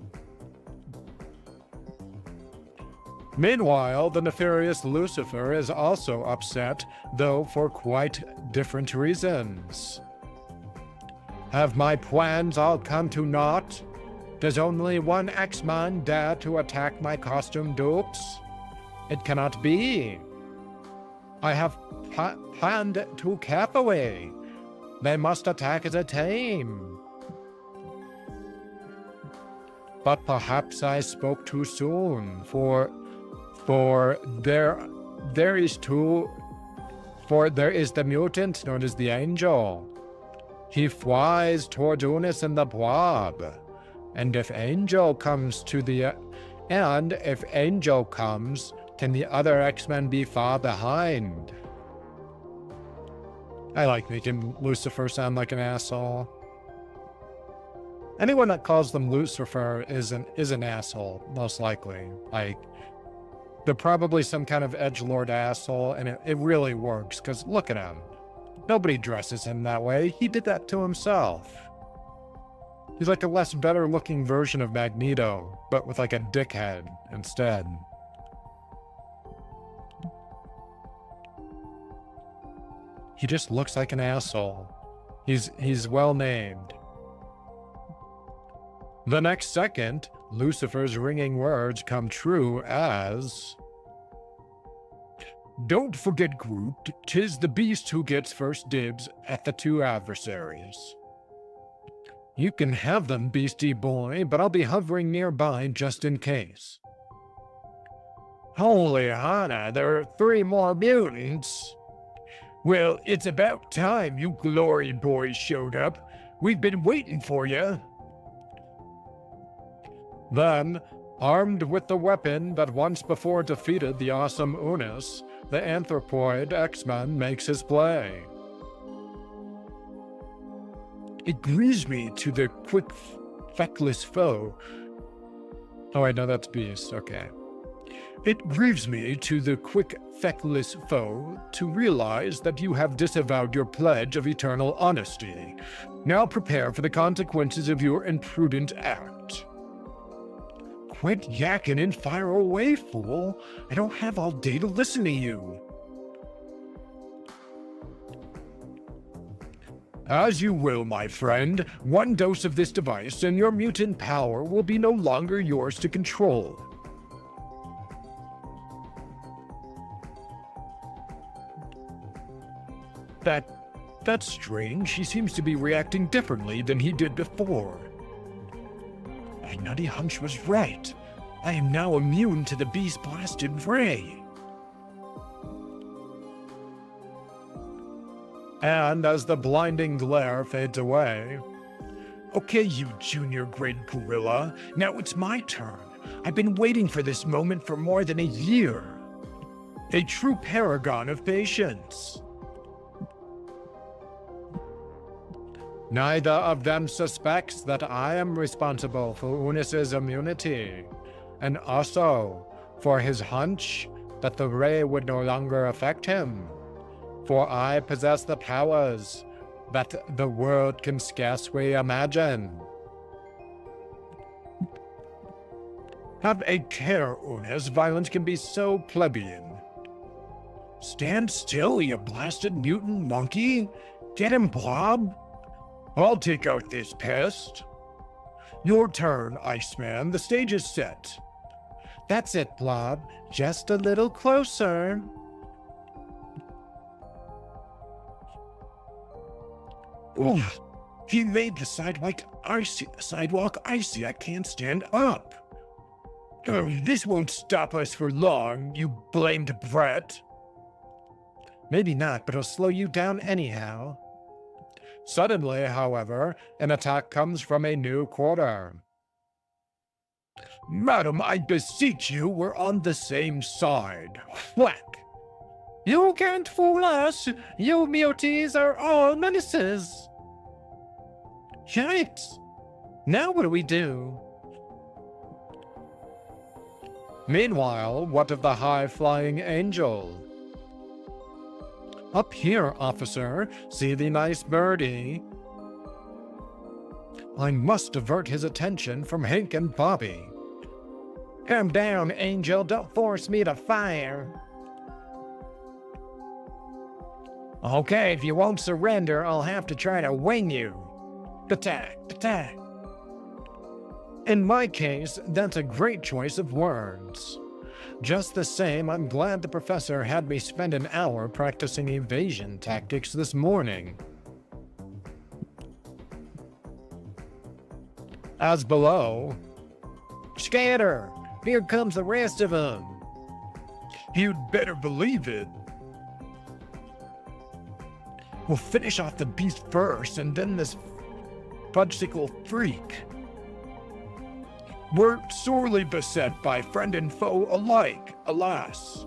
Meanwhile, the nefarious Lucifer is also upset, though for quite different reasons. Have my plans all come to naught? Does only one X-Man dare to attack my costume dupes? It cannot be. I have planned to carefully. They must attack as a team. But perhaps I spoke too soon, for there is the mutant known as the Angel. He flies toward Unis and the Blob. And if Angel comes, can the other X-Men be far behind? I like making Lucifer sound like an asshole. Anyone that calls them Lucifer is an asshole, most likely. Like, they're probably some kind of edgelord asshole, and it really works, because look at him. Nobody dresses him that way. He did that to himself. He's like a less better-looking version of Magneto, but with like a dickhead instead. He just looks like an asshole. He's well named. The next second, Lucifer's ringing words come true as... Don't forget, group, 'tis the beast who gets first dibs at the two adversaries. You can have them, beastie boy, but I'll be hovering nearby just in case. Holy Hannah, there are 3 more mutants. Well, it's about time you glory boys showed up. We've been waiting for you. Then, armed with the weapon that once before defeated the awesome Unis, the anthropoid X-Men makes his play. It grieves me to the quick, feckless foe. Oh wait, no, that's Beast, okay. It grieves me to the quick, feckless foe to realize that you have disavowed your pledge of eternal honesty. Now prepare for the consequences of your imprudent act. Quit yakking and fire away, fool. I don't have all day to listen to you. As you will, my friend. One dose of this device and your mutant power will be no longer yours to control. That's strange. He seems to be reacting differently than he did before. My nutty hunch was right. I am now immune to the beast's blasted ray. And as the blinding glare fades away, Okay, you junior-grade gorilla. Now it's my turn. I've been waiting for this moment for more than a year. A true paragon of patience. neither of them suspects that I am responsible for Unis's immunity, and also for his hunch that the ray would no longer affect him. For I possess the powers that the world can scarcely imagine. Have a care, Unis. Violence can be so plebeian. Stand still, you blasted mutant monkey. Get him, Blob. I'll take out this pest. Your turn, Iceman. The stage is set. That's it, Blob. Just a little closer. Oof. He made the sidewalk icy. I can't stand up. Oh, this won't stop us for long, you blamed brat. Maybe not, but it'll slow you down anyhow. Suddenly, however, an attack comes from a new quarter. Madam, I beseech you, we're on the same side. Whack! You can't fool us! You muties are all menaces! Yikes! Now what do we do? Meanwhile, what of the high-flying angel? Up here, officer. See the nice birdie? I must divert his attention from Hank and Bobby. Calm down, Angel. Don't force me to fire. Okay, if you won't surrender, I'll have to try to wing you. Attack, attack. In my case, that's a great choice of words. Just the same, I'm glad the professor had me spend an hour practicing evasion tactics this morning. As below, scatter! Here comes the rest of them! You'd better believe it. We'll finish off the beast first, and then this fudgesicle freak. We're sorely beset by friend and foe alike, alas.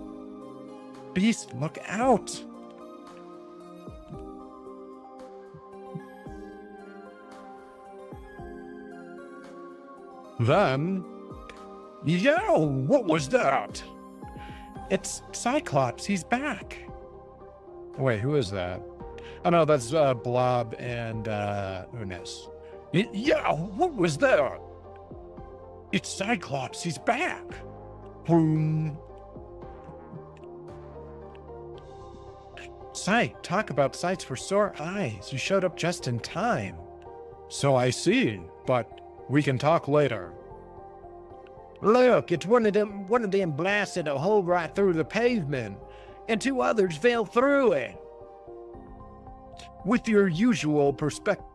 Beast, look out! Then, Yo, what was that? it's Cyclops, he's back. Wait, who is that? Oh no, that's Blob and Unis. Yeah, what was that? It's Cyclops, he's back. Boom. Sight, talk about sights for sore eyes. You showed up just in time. So I see, but we can talk later. Look, it's one of them blasted a hole right through the pavement, and two others fell through it. With your usual perspicality.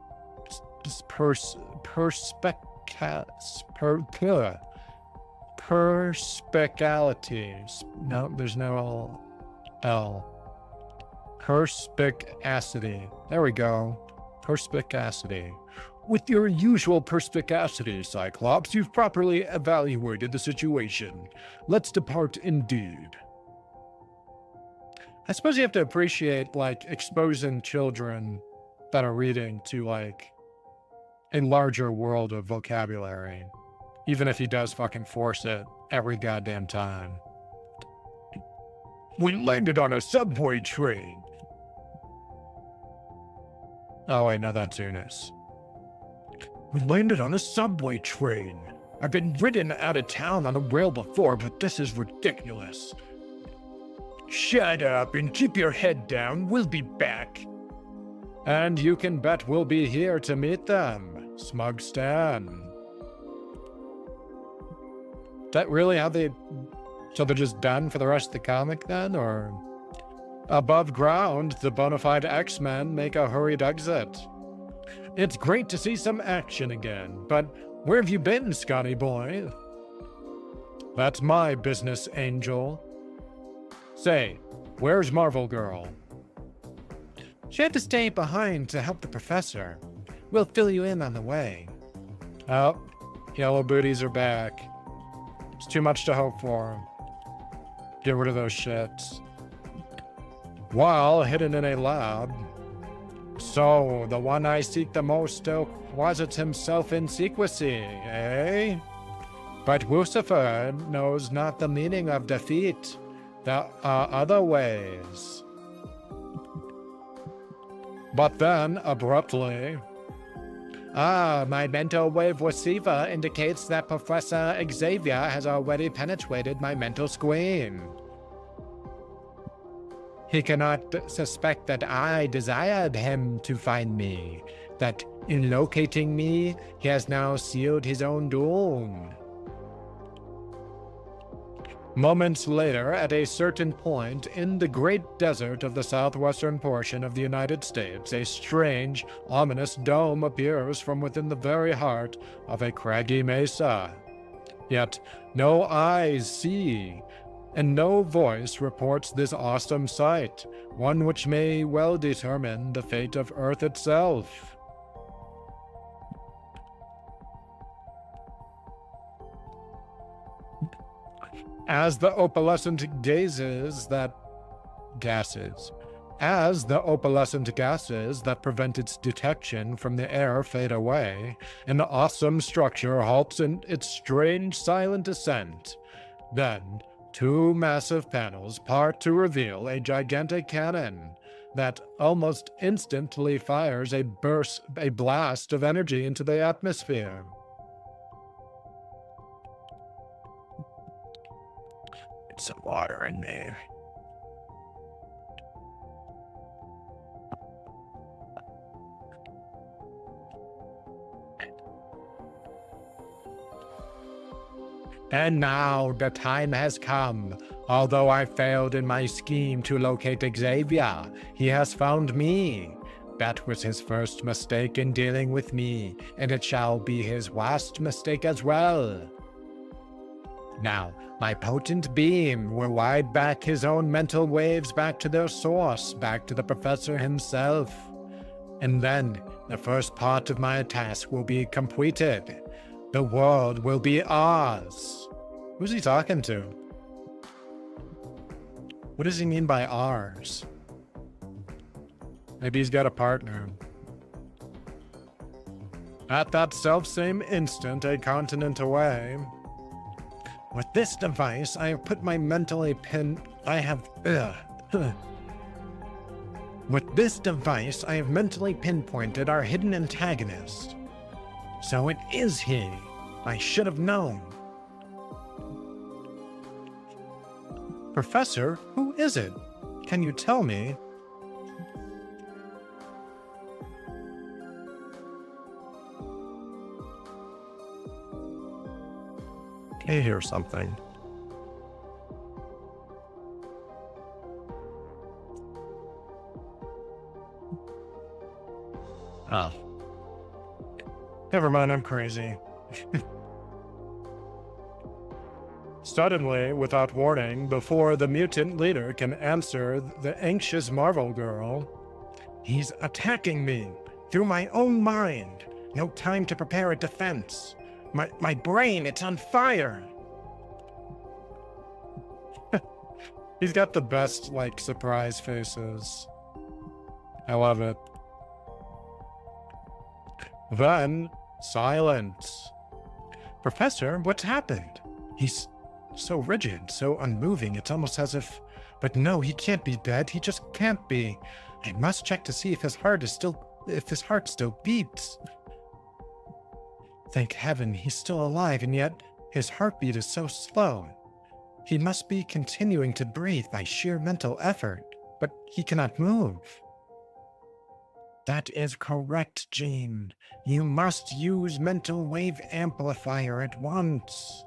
No, there's no L. Perspicacity. There we go. Perspicacity. With your usual perspicacity, Cyclops, you've properly evaluated the situation. Let's depart indeed. I suppose you have to appreciate, like, exposing children that are reading to, like, a larger world of vocabulary. Even if he does fucking force it every goddamn time. We landed on a subway train. Oh, wait, no, that's Eunice. We landed on a subway train. I've been ridden out of town on a rail before, but this is ridiculous. Shut up and keep your head down. We'll be back. And you can bet we'll be here to meet them, Smug Stan. Is that really how they... So they're just done for the rest of the comic then, or... Above ground, the bona fide X-Men make a hurried exit. It's great to see some action again, but where have you been, Scotty boy? That's my business, Angel. Say, where's Marvel Girl? She had to stay behind to help the professor. We'll fill you in on the way. Oh, yellow booties are back. It's too much to hope for. Get rid of those shits. While hidden in a lab. So, the one I seek the most still closets himself in secrecy, eh? But Lucifer knows not the meaning of defeat. There are other ways. But then, abruptly... Ah, my mental wave receiver indicates that Professor Xavier has already penetrated my mental screen. He cannot suspect that I desired him to find me, that in locating me, he has now sealed his own doom. Moments later, at a certain point in the great desert of the southwestern portion of the United States, a strange, ominous dome appears from within the very heart of a craggy mesa. Yet no eyes see, and no voice reports this awesome sight, one which may well determine the fate of Earth itself. As the opalescent gases that prevent its detection from the air fade away, an awesome structure halts in its strange silent ascent. Then, two massive panels part to reveal a gigantic cannon that almost instantly fires a blast of energy into the atmosphere. Some water in there. And now the time has come. Although I failed in my scheme to locate Xavier, he has found me. That was his first mistake in dealing with me, and it shall be his last mistake as well. Now, my potent beam will ride back his own mental waves back to their source, back to the professor himself. And then, the first part of my task will be completed. The world will be ours. Who's he talking to? What does he mean by ours? Maybe he's got a partner. At that selfsame instant, a continent away... With this device, I have put my mentally pin... With this device, I have mentally pinpointed our hidden antagonist. So it is he. I should have known. Professor, who is it? Can you tell me? I hear something. Oh. Never mind, I'm crazy. Suddenly, without warning, before the mutant leader can answer the anxious Marvel girl, He's attacking me through my own mind. No time to prepare a defense. My brain, it's on fire. he's got the best, surprise faces. I love it. Then, silence. Professor, what's happened? He's so rigid, so unmoving, it's almost as if... But no, he can't be dead, he just can't be. I must check to see if his heart still beats. Thank heaven, he's still alive, and yet his heartbeat is so slow. He must be continuing to breathe by sheer mental effort, but he cannot move. That is correct, Jean. You must use mental wave amplifier at once.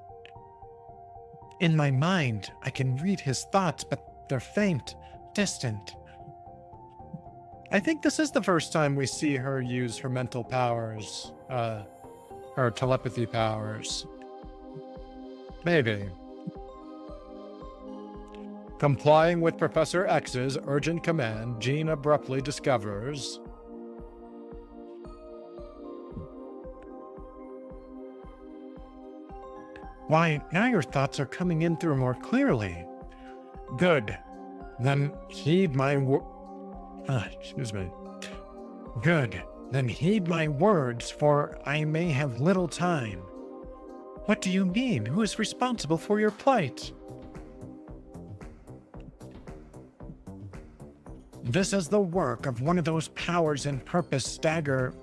In my mind, I can read his thoughts, but they're faint, distant. I think this is the first time we see her use her mental powers, her telepathy powers. Maybe. Complying with Professor X's urgent command, Jean abruptly discovers... Why, now your thoughts are coming in through more clearly. Good. Then heed my Good. Then heed my words, for I may have little time. What do you mean? Who is responsible for your plight? This is the work of one of those powers and purpose stagger.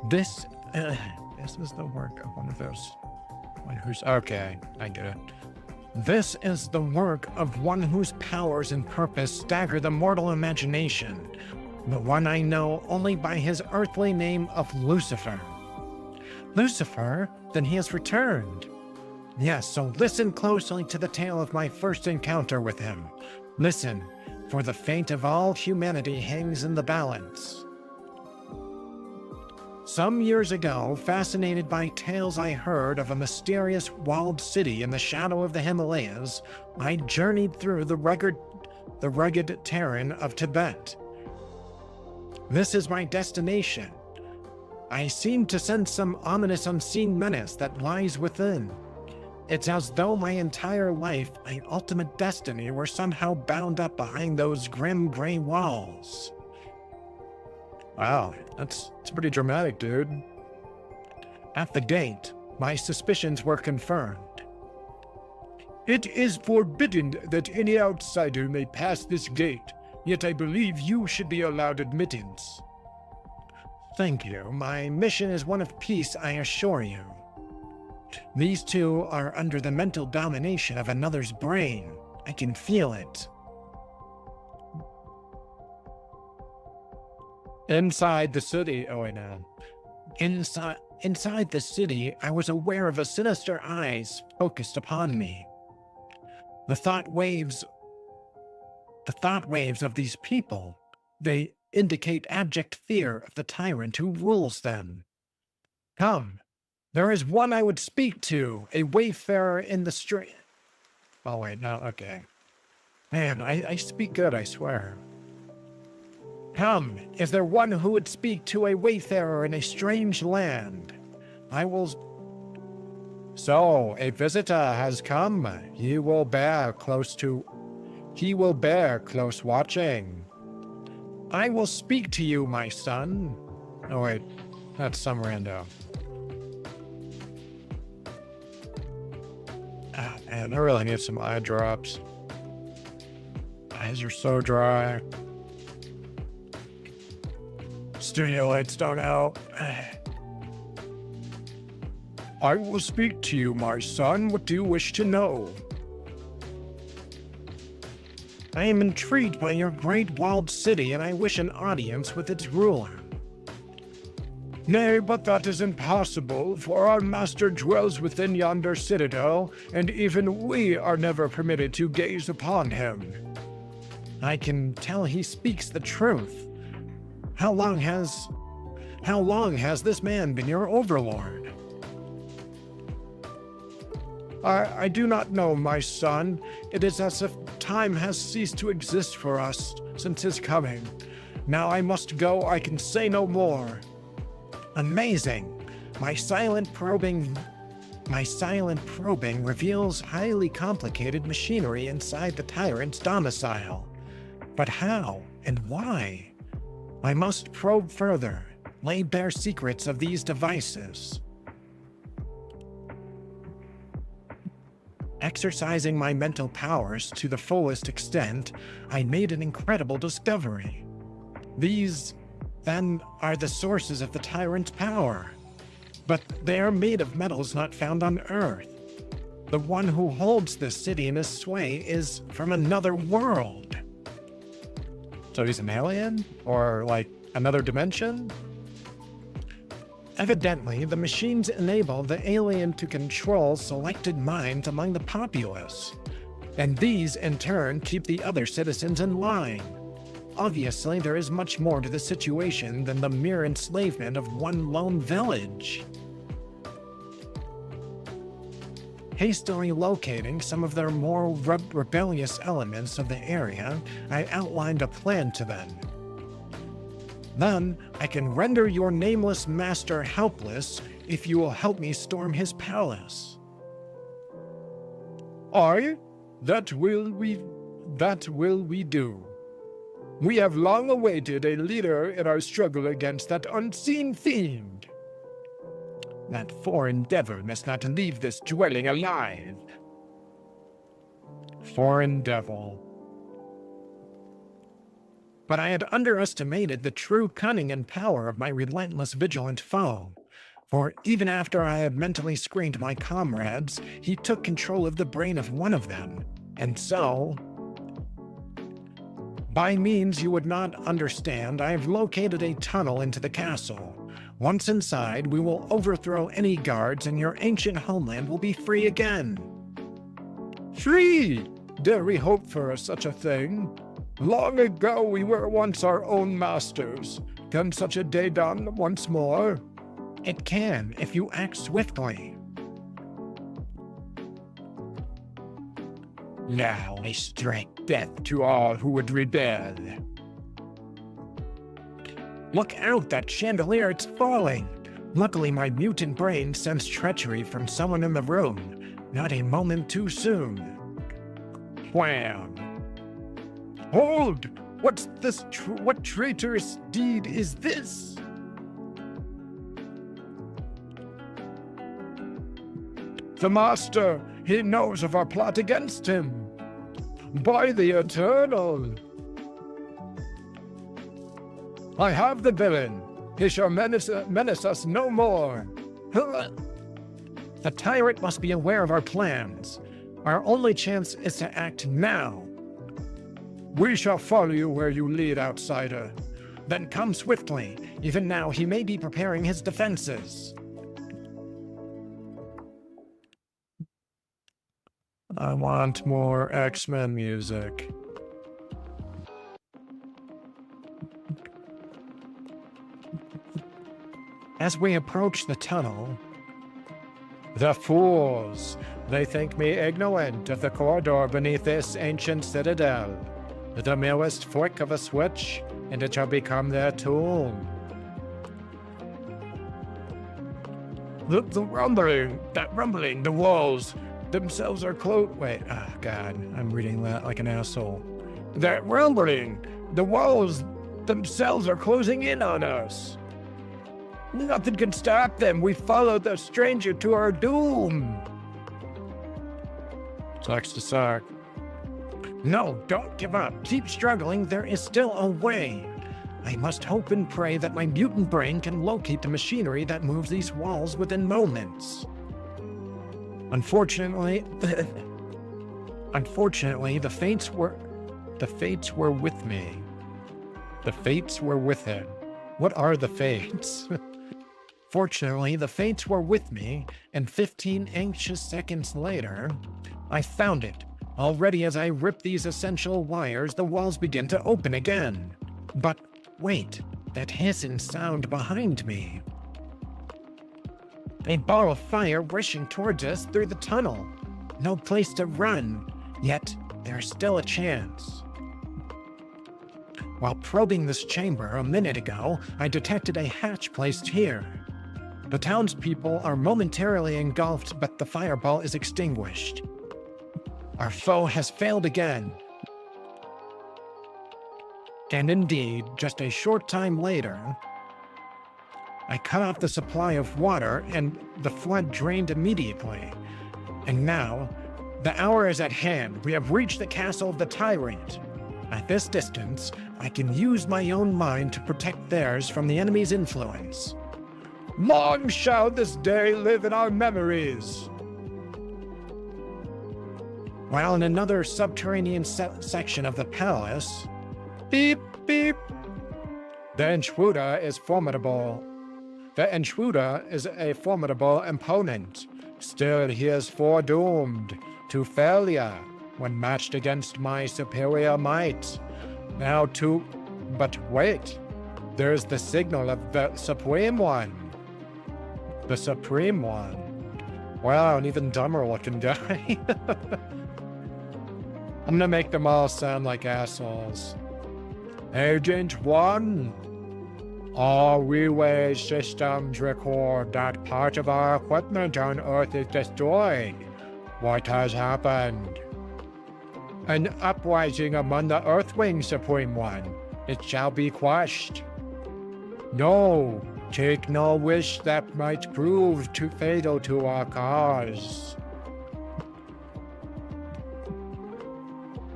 This is the work of one of those... Okay, I get it. This is the work of one whose powers and purpose stagger the mortal imagination, the one I know only by his earthly name of Lucifer. Lucifer? Then he has returned. Yes, so listen closely to the tale of my first encounter with him. Listen, for the fate of all humanity hangs in the balance. Some years ago, fascinated by tales I heard of a mysterious walled city in the shadow of the Himalayas, I journeyed through the rugged terrain of Tibet. This is my destination. I seem to sense some ominous unseen menace that lies within. It's as though my entire life, my ultimate destiny, were somehow bound up behind those grim gray walls. Wow, it's pretty dramatic, dude. At the gate, my suspicions were confirmed. It is forbidden that any outsider may pass this gate, yet I believe you should be allowed admittance. Thank you. My mission is one of peace, I assure you. These two are under the mental domination of another's brain. I can feel it. Inside the city, Inside the city, I was aware of a sinister eyes focused upon me. The thought waves of these people, they indicate abject fear of the tyrant who rules them. Come, there is one I would speak to, a wayfarer in the street. Oh wait, no, okay. Man, I speak good, I swear. Come, is there one who would speak to a wayfarer in a strange land? I will... So, a visitor has come. He will bear close watching. I will speak to you, my son. Oh wait, that's some rando. Ah, man, I really need some eye drops. Eyes are so dry. Studio lights don't help. I will speak to you, my son. What do you wish to know? I am intrigued by your great walled city, and I wish an audience with its ruler. Nay, but that is impossible, for our master dwells within yonder citadel, and even we are never permitted to gaze upon him. I can tell he speaks the truth. How long has this man been your overlord? I do not know, my son. It is as if time has ceased to exist for us since his coming. Now I must go, I can say no more. Amazing. My silent probing reveals highly complicated machinery inside the tyrant's domicile. But how and why? I must probe further, lay bare secrets of these devices. Exercising my mental powers to the fullest extent, I made an incredible discovery. These, then, are the sources of the tyrant's power. But they are made of metals not found on Earth. The one who holds this city in his sway is from another world. So he's an alien? Or, like, another dimension? Evidently, the machines enable the alien to control selected minds among the populace. And these, in turn, keep the other citizens in line. Obviously, there is much more to the situation than the mere enslavement of one lone village. Hastily locating some of their more rebellious elements of the area, I outlined a plan to them. Then, I can render your nameless master helpless if you will help me storm his palace. Aye, that will we do. We have long awaited a leader in our struggle against that unseen fiend. That foreign devil must not leave this dwelling alive. Foreign devil. But I had underestimated the true cunning and power of my relentless, vigilant foe. For even after I had mentally screened my comrades, he took control of the brain of one of them. And so, by means you would not understand, I have located a tunnel into the castle. Once inside, we will overthrow any guards and your ancient homeland will be free again. Free! Dare we hope for such a thing? Long ago we were once our own masters. Can such a day dawn once more? It can, if you act swiftly. Now I strike death to all who would rebel. Look out, that chandelier, it's falling. Luckily, my mutant brain sensed treachery from someone in the room. Not a moment too soon. Wham! Hold! What's this? What traitorous deed is this? The Master, he knows of our plot against him. By the Eternal! I have the villain. He shall menace us no more. The tyrant must be aware of our plans. Our only chance is to act now. We shall follow you where you lead, outsider. Then come swiftly. Even now, he may be preparing his defenses. I want more X-Men music. As we approach the tunnel, The fools! They think me ignorant of the corridor beneath this ancient citadel. The merest flick of a switch, and it shall become their tomb. The rumbling, that rumbling, the walls themselves are Wait, oh God, I'm reading that like an asshole. That rumbling, the walls themselves are closing in on us. Nothing can stop them. We followed the stranger to our doom. Sucks to suck. No, don't give up. Keep struggling. There is still a way. I must hope and pray that my mutant brain can locate the machinery that moves these walls within moments. Unfortunately, the fates were with me. The fates were with him. What are the fates? Fortunately, the fates were with me, and 15 anxious seconds later, I found it. Already as I rip these essential wires, the walls begin to open again. But wait, that hissing sound behind me. A ball of fire rushing towards us through the tunnel. no place to run, yet there's still a chance. While probing this chamber a minute ago, I detected a hatch placed here. The townspeople are momentarily engulfed, but the fireball is extinguished. Our foe has failed again. And indeed, just a short time later, I cut off the supply of water and the flood drained immediately. And now, the hour is at hand. We have reached the castle of the tyrant. At this distance, I can use my own mind to protect theirs from the enemy's influence. Long shall this day live in our memories. While in another subterranean section of the palace, beep, beep, the intruder is formidable. The intruder is a formidable opponent. Still, he is foredoomed to failure when matched against my superior might. But wait, there's the signal of the Supreme One. The Supreme One. Wow, an even dumber looking guy. I'm gonna make them all sound like assholes. Agent 1, all relay systems record that part of our equipment on Earth is destroyed. What has happened? An uprising among the Earthwings, Supreme One. It shall be quashed. No, take no wish that might prove too fatal to our cause.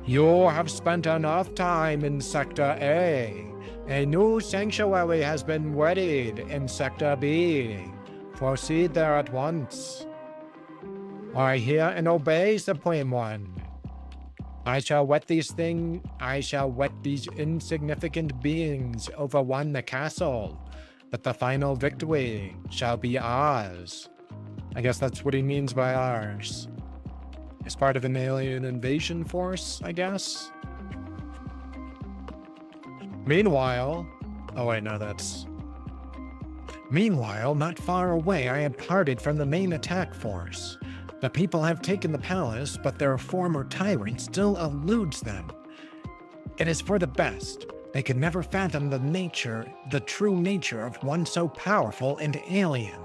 You have spent enough time in Sector A. A new sanctuary has been readied in Sector B. Proceed there at once. I hear and obey, Supreme One. I shall let these insignificant beings overrun the castle, but the final victory shall be ours. I guess that's what he means by ours. As part of an alien invasion force, I guess? Meanwhile, not far away, I had parted from the main attack force. The people have taken the palace, but their former tyrant still eludes them. It is for the best. They could never fathom the true nature of one so powerful and alien.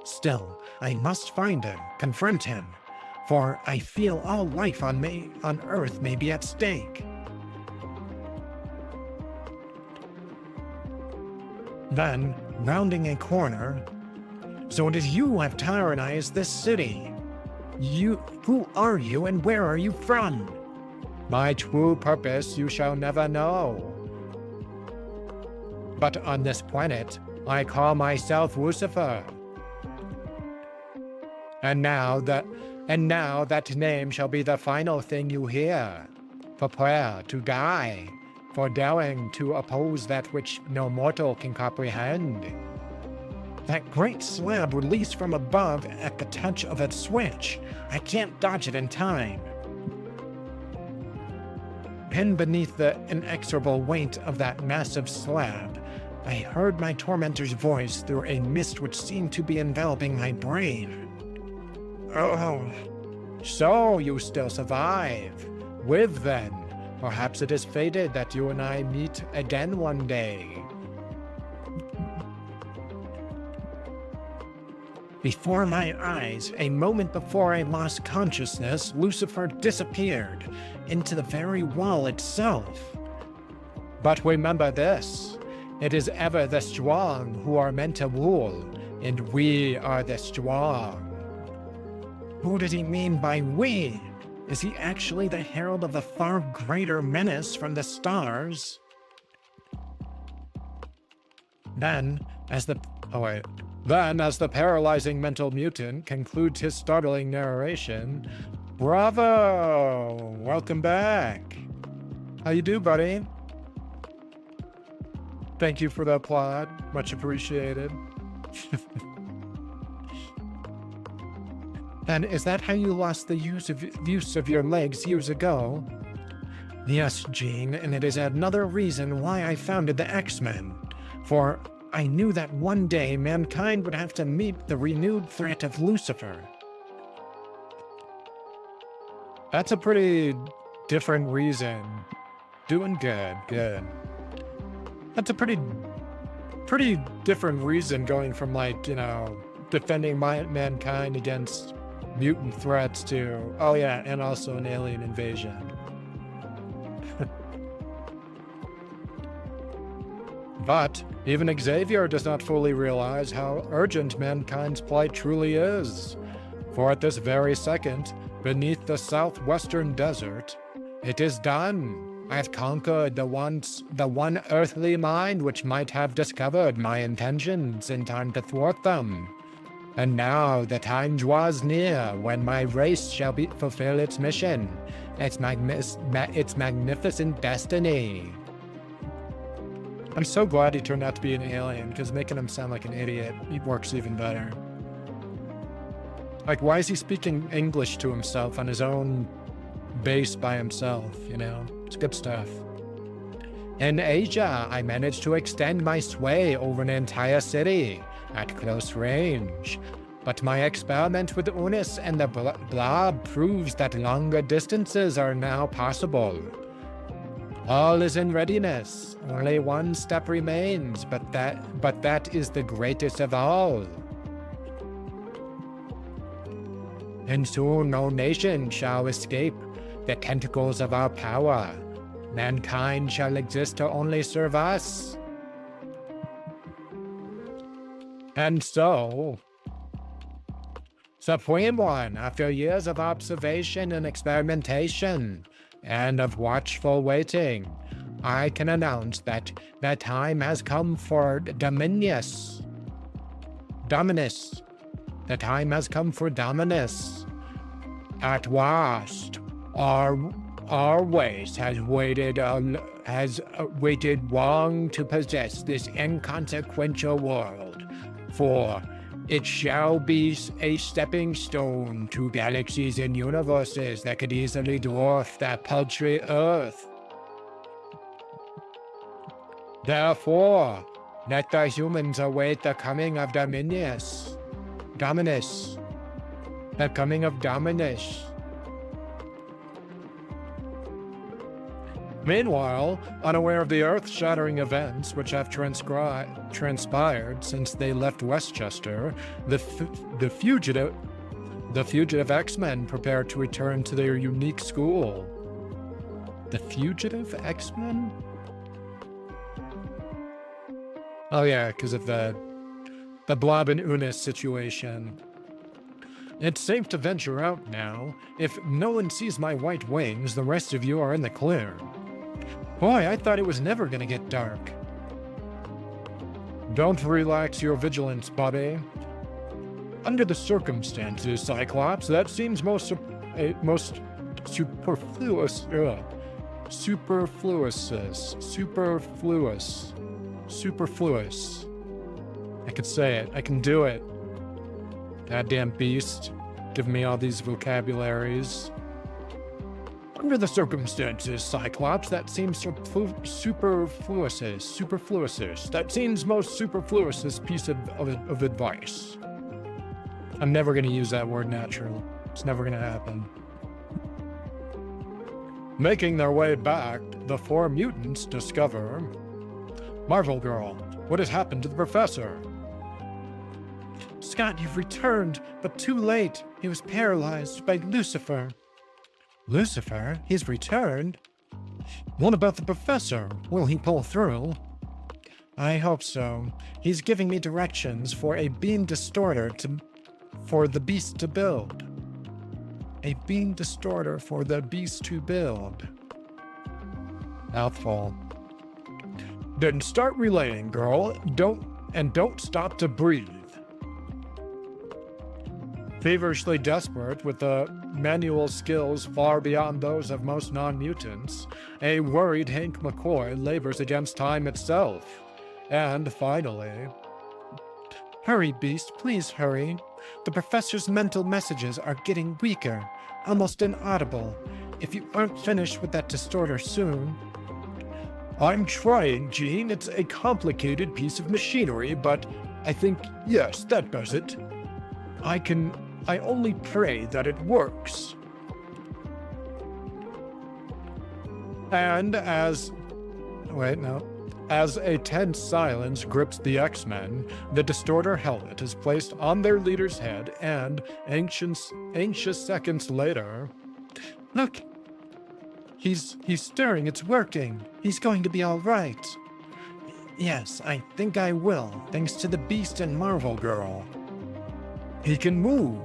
Still, I must find him, confront him, for I feel all life on Earth may be at stake. Then, rounding a corner, so it is you who have tyrannized this city. Who are you and where are you from? My true purpose you shall never know. But on this planet, I call myself Lucifer. And now that name shall be the final thing you hear. Prepare to die, for daring to oppose that which no mortal can comprehend. That great slab released from above at the touch of a switch. I can't dodge it in time. Pinned beneath the inexorable weight of that massive slab, I heard my tormentor's voice through a mist which seemed to be enveloping my brain. Oh, so you still survive. Live then. Perhaps it is fated that you and I meet again one day. Before my eyes, a moment before I lost consciousness, Lucifer disappeared into the very wall itself. But remember this, it is ever the strong who are meant to rule, and we are the strong. Who did he mean by we? Is he actually the herald of a far greater menace from the stars? Then, as the paralyzing mental mutant concludes his startling narration, bravo! Welcome back. How you do, buddy? Thank you for the applaud. Much appreciated. And is that how you lost the use of your legs years ago? Yes, Gene, and it is another reason why I founded the X-Men. For I knew that one day mankind would have to meet the renewed threat of Lucifer. That's a pretty different reason. Doing good, good. That's a pretty different reason going from, like, defending mankind against mutant threats to, oh yeah, and also an alien invasion. But even Xavier does not fully realize how urgent mankind's plight truly is. For at this very second, beneath the southwestern desert, it is done. I've conquered the one earthly mind which might have discovered my intentions in time to thwart them. And now the time draws near when my race shall fulfill its mission, its magnificent destiny. I'm so glad he turned out to be an alien, because making him sound like an idiot, it works even better. Like, why is he speaking English to himself on his own base by himself, It's good stuff. In Asia, I managed to extend my sway over an entire city at close range. But my experiment with Unis and the blob proves that longer distances are now possible. All is in readiness. Only one step remains, but that is the greatest of all. And soon no nation shall escape the tentacles of our power. Mankind shall exist to only serve us. And so, Supreme One, after years of observation and experimentation, and of watchful waiting, I can announce that the time has come for Dominus. The time has come for Dominus. At last, our race has waited long to possess this inconsequential world, for it shall be a stepping stone to galaxies and universes that could easily dwarf that paltry Earth. Therefore, let the humans await the coming of Dominus. The coming of Dominus. Meanwhile, unaware of the earth-shattering events which have transpired since they left Westchester, the fugitive X-Men prepare to return to their unique school. The fugitive X-Men? Oh yeah, because of the Blob and Unis situation. It's safe to venture out now. If no one sees my white wings, the rest of you are in the clear. Boy, I thought it was never gonna get dark. Don't relax your vigilance, Bobby. Under the circumstances, Cyclops, that seems most superfluous. Superfluous. I could say it. I can do it. Goddamn beast. Give me all these vocabularies. Under the circumstances, Cyclops, that seems superfluous. That seems most superfluous piece of advice. I'm never going to use that word natural. It's never going to happen. Making their way back, the four mutants discover... Marvel Girl, what has happened to the professor? Scott, you've returned, but too late. He was paralyzed by Lucifer. Lucifer? He's returned? What about the professor? Will he pull through? I hope so. He's giving me directions for a beam distorter for the beast to build. A beam distorter for the beast to build. Mouthful. Then start relaying, girl. Don't stop to breathe. Feverishly desperate, with the manual skills far beyond those of most non-mutants, a worried Hank McCoy labors against time itself. And finally... Hurry, Beast, please hurry. The professor's mental messages are getting weaker, almost inaudible. If you aren't finished with that distorter soon... I'm trying, Jean. It's a complicated piece of machinery, but I think, yes, that does it. I only pray that it works. And as a tense silence grips the X-Men, the Distorter helmet is placed on their leader's head, and anxious seconds later, look, he's stirring. It's working. He's going to be all right. Yes, I think I will, thanks to the Beast and Marvel Girl. He can move.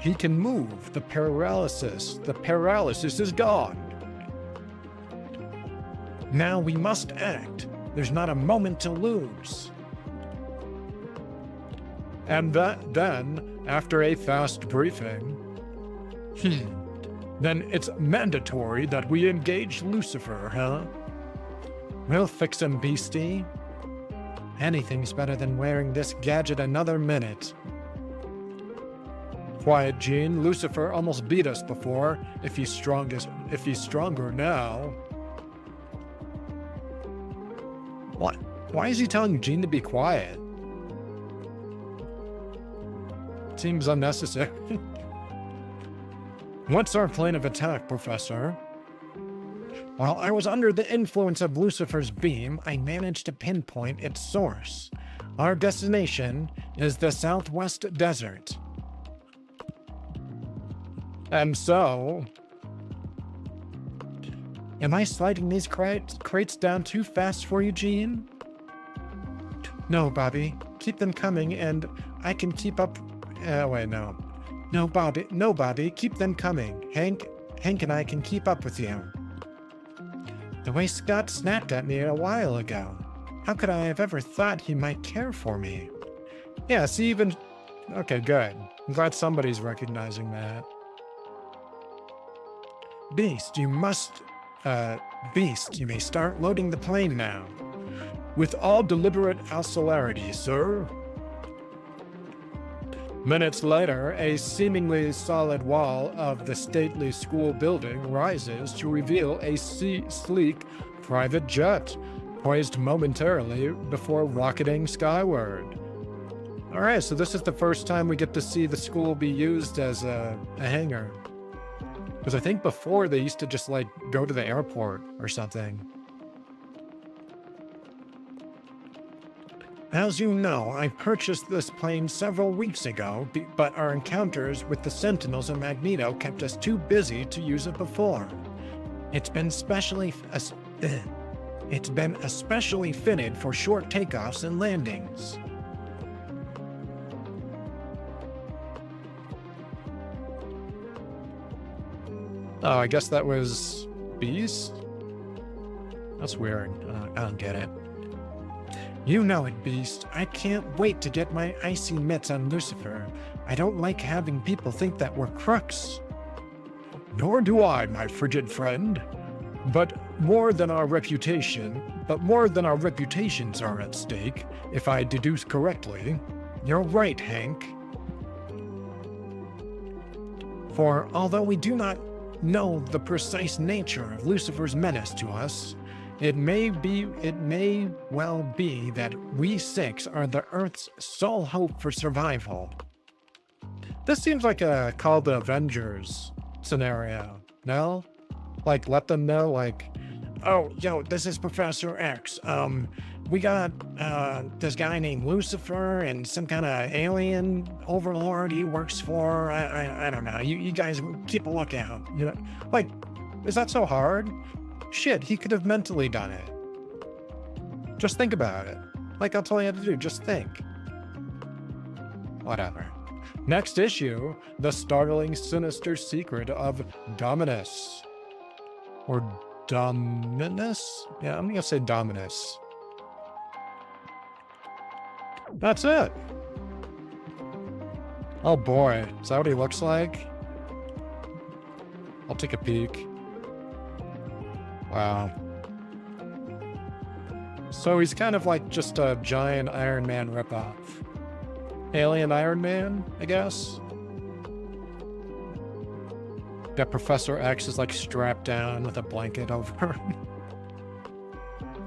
He can move. The paralysis is gone. Now we must act. There's not a moment to lose. And then, after a fast briefing, then it's mandatory that we engage Lucifer, huh? We'll fix him, Beastie. Anything's better than wearing this gadget another minute. Quiet, Gene. Lucifer almost beat us before. If he's stronger now. What? Why is he telling Gene to be quiet? Seems unnecessary. What's our plan of attack, Professor? While I was under the influence of Lucifer's beam, I managed to pinpoint its source. Our destination is the Southwest Desert. And so... Am I sliding these crates down too fast for you, Gene? No, Bobby. Keep them coming, and I can keep up... wait, no. No, Bobby. Keep them coming. Hank and I can keep up with you. The way Scott snapped at me a while ago. How could I have ever thought he might care for me? Yeah, see, even... Okay, good. I'm glad somebody's recognizing that. Beast, you may start loading the plane now. With all deliberate celerity, sir. Minutes later, a seemingly solid wall of the stately school building rises to reveal a sleek private jet, poised momentarily before rocketing skyward. Alright, so this is the first time we get to see the school be used as a hangar. Because I think before they used to just, like, go to the airport or something. As you know, I purchased this plane several weeks ago, but our encounters with the Sentinels and Magneto kept us too busy to use it before. It's been especially fitted for short takeoffs and landings. Oh, I guess that was Beast? That's weird. I don't get it. You know it, Beast. I can't wait to get my icy mitts on Lucifer. I don't like having people think that we're crooks. Nor do I, my frigid friend. But more than our reputations are at stake, if I deduce correctly. You're right, Hank. For although we do not know the precise nature of Lucifer's menace to us, it may well be that we six are the Earth's sole hope for survival. This seems like a Call the Avengers scenario, no? Like, let them know, like, oh, yo, this is Professor X. We got this guy named Lucifer and some kind of alien overlord he works for. I don't know. You guys keep a lookout. You know, like, is that so hard? Shit, he could have mentally done it. Just think about it. Like, I'll tell you how to do. Just think. Whatever. Next issue, the startling, sinister secret of Dominus. Or Dominus? Yeah, I'm gonna say Dominus. That's it. Oh boy, is that what he looks like? I'll take a peek. Wow. So he's kind of like just a giant Iron Man ripoff. Alien Iron Man, I guess? That Professor X is like strapped down with a blanket over him.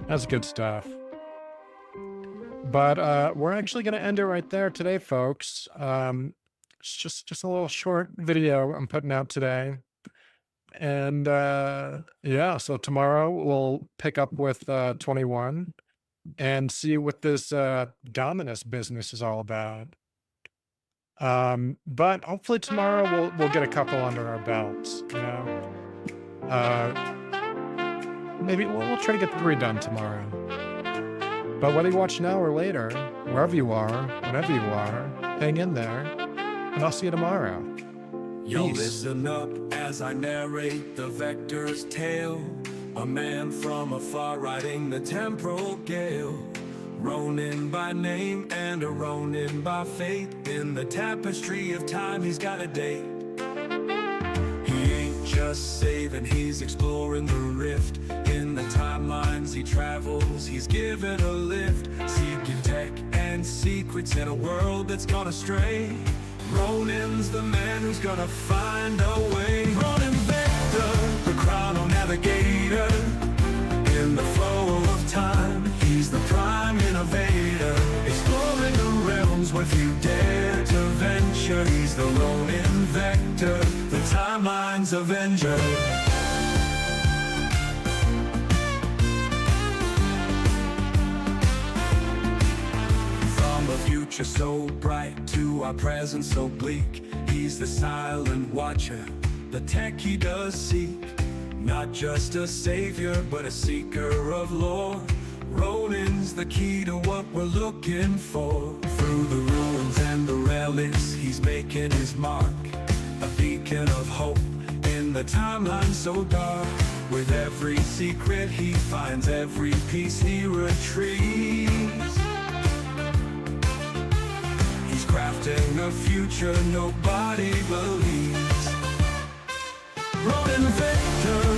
That's good stuff. But we're actually going to end it right there today, folks. It's just a little short video I'm putting out today. And yeah, so tomorrow we'll pick up with 21 and see what this Dominus business is all about. But hopefully tomorrow we'll get a couple under our belts, you know. Uh, maybe we'll try to get 3 done tomorrow. But whether you watch now or later, wherever you are, whenever you are, hang in there, and I'll see you tomorrow. Yo, Peace. listen up as I narrate the Vector's tale. A man from afar riding the temporal gale. Ronin by name and a Ronin by fate. In the tapestry of time he's got a date. He ain't just saving, he's exploring the rift. In the timelines he travels, he's given a lift. Seeking tech and secrets in a world that's gone astray. Ronin's the man who's gonna find a way. Ronin Vector, the chrono navigator. In the flow of time, he's the prime innovator. Exploring the realms where few dare to venture. He's the Ronin Vector, the timeline's avenger. From a future so bright to our present so bleak, he's the silent watcher, the tech he does seek. Not just a savior, but a seeker of lore. Ronin's the key to what we're looking for. Through the ruins and the relics, he's making his mark. A beacon of hope in the timeline so dark. With every secret he finds, every piece he retrieves. He's crafting a future nobody believes. Ronin Vector,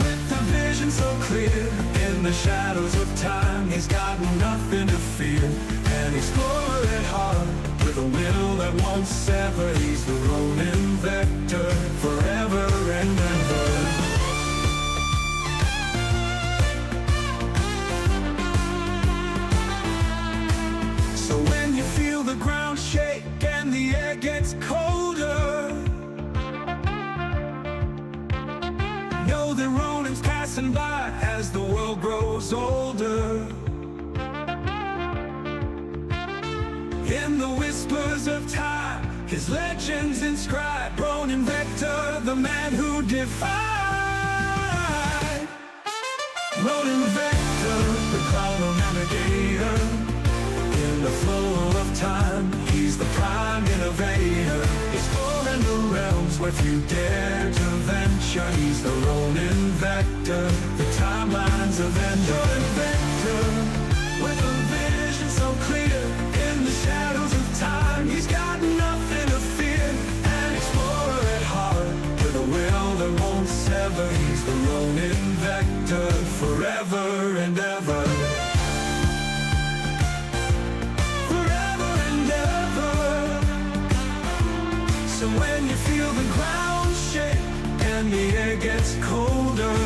with the vision so clear. In the shadows of time, he's got nothing to fear. An explorer at heart, with a will that won't sever. He's the Ronin Vector, forever and ever. So when you feel the ground shake and the air gets colder, know that Ronin's passing by as the world grows older. In the whispers of time, his legends inscribed. Ronin Vector, the man who defied. Ronin Vector, the chrono navigator. In the flow of time, he's the prime innovator. Exploring the realms where few dare to venture. He's the Ronin Vector, the timeline's avenger. Ronin Vector, with a vision so clear. In the shadows of time, he's got nothing to fear. An explorer at heart, with a will that won't sever. He's the Ronin Vector, forever and ever. So when you feel the ground shake and the air gets colder,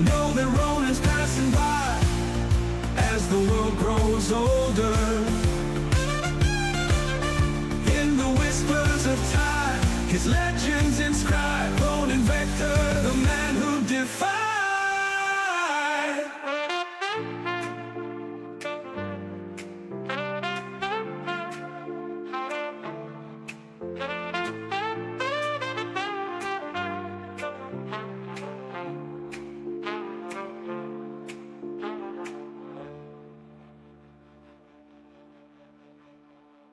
know that Ronin's passing by as the world grows older. In the whispers of time, his legend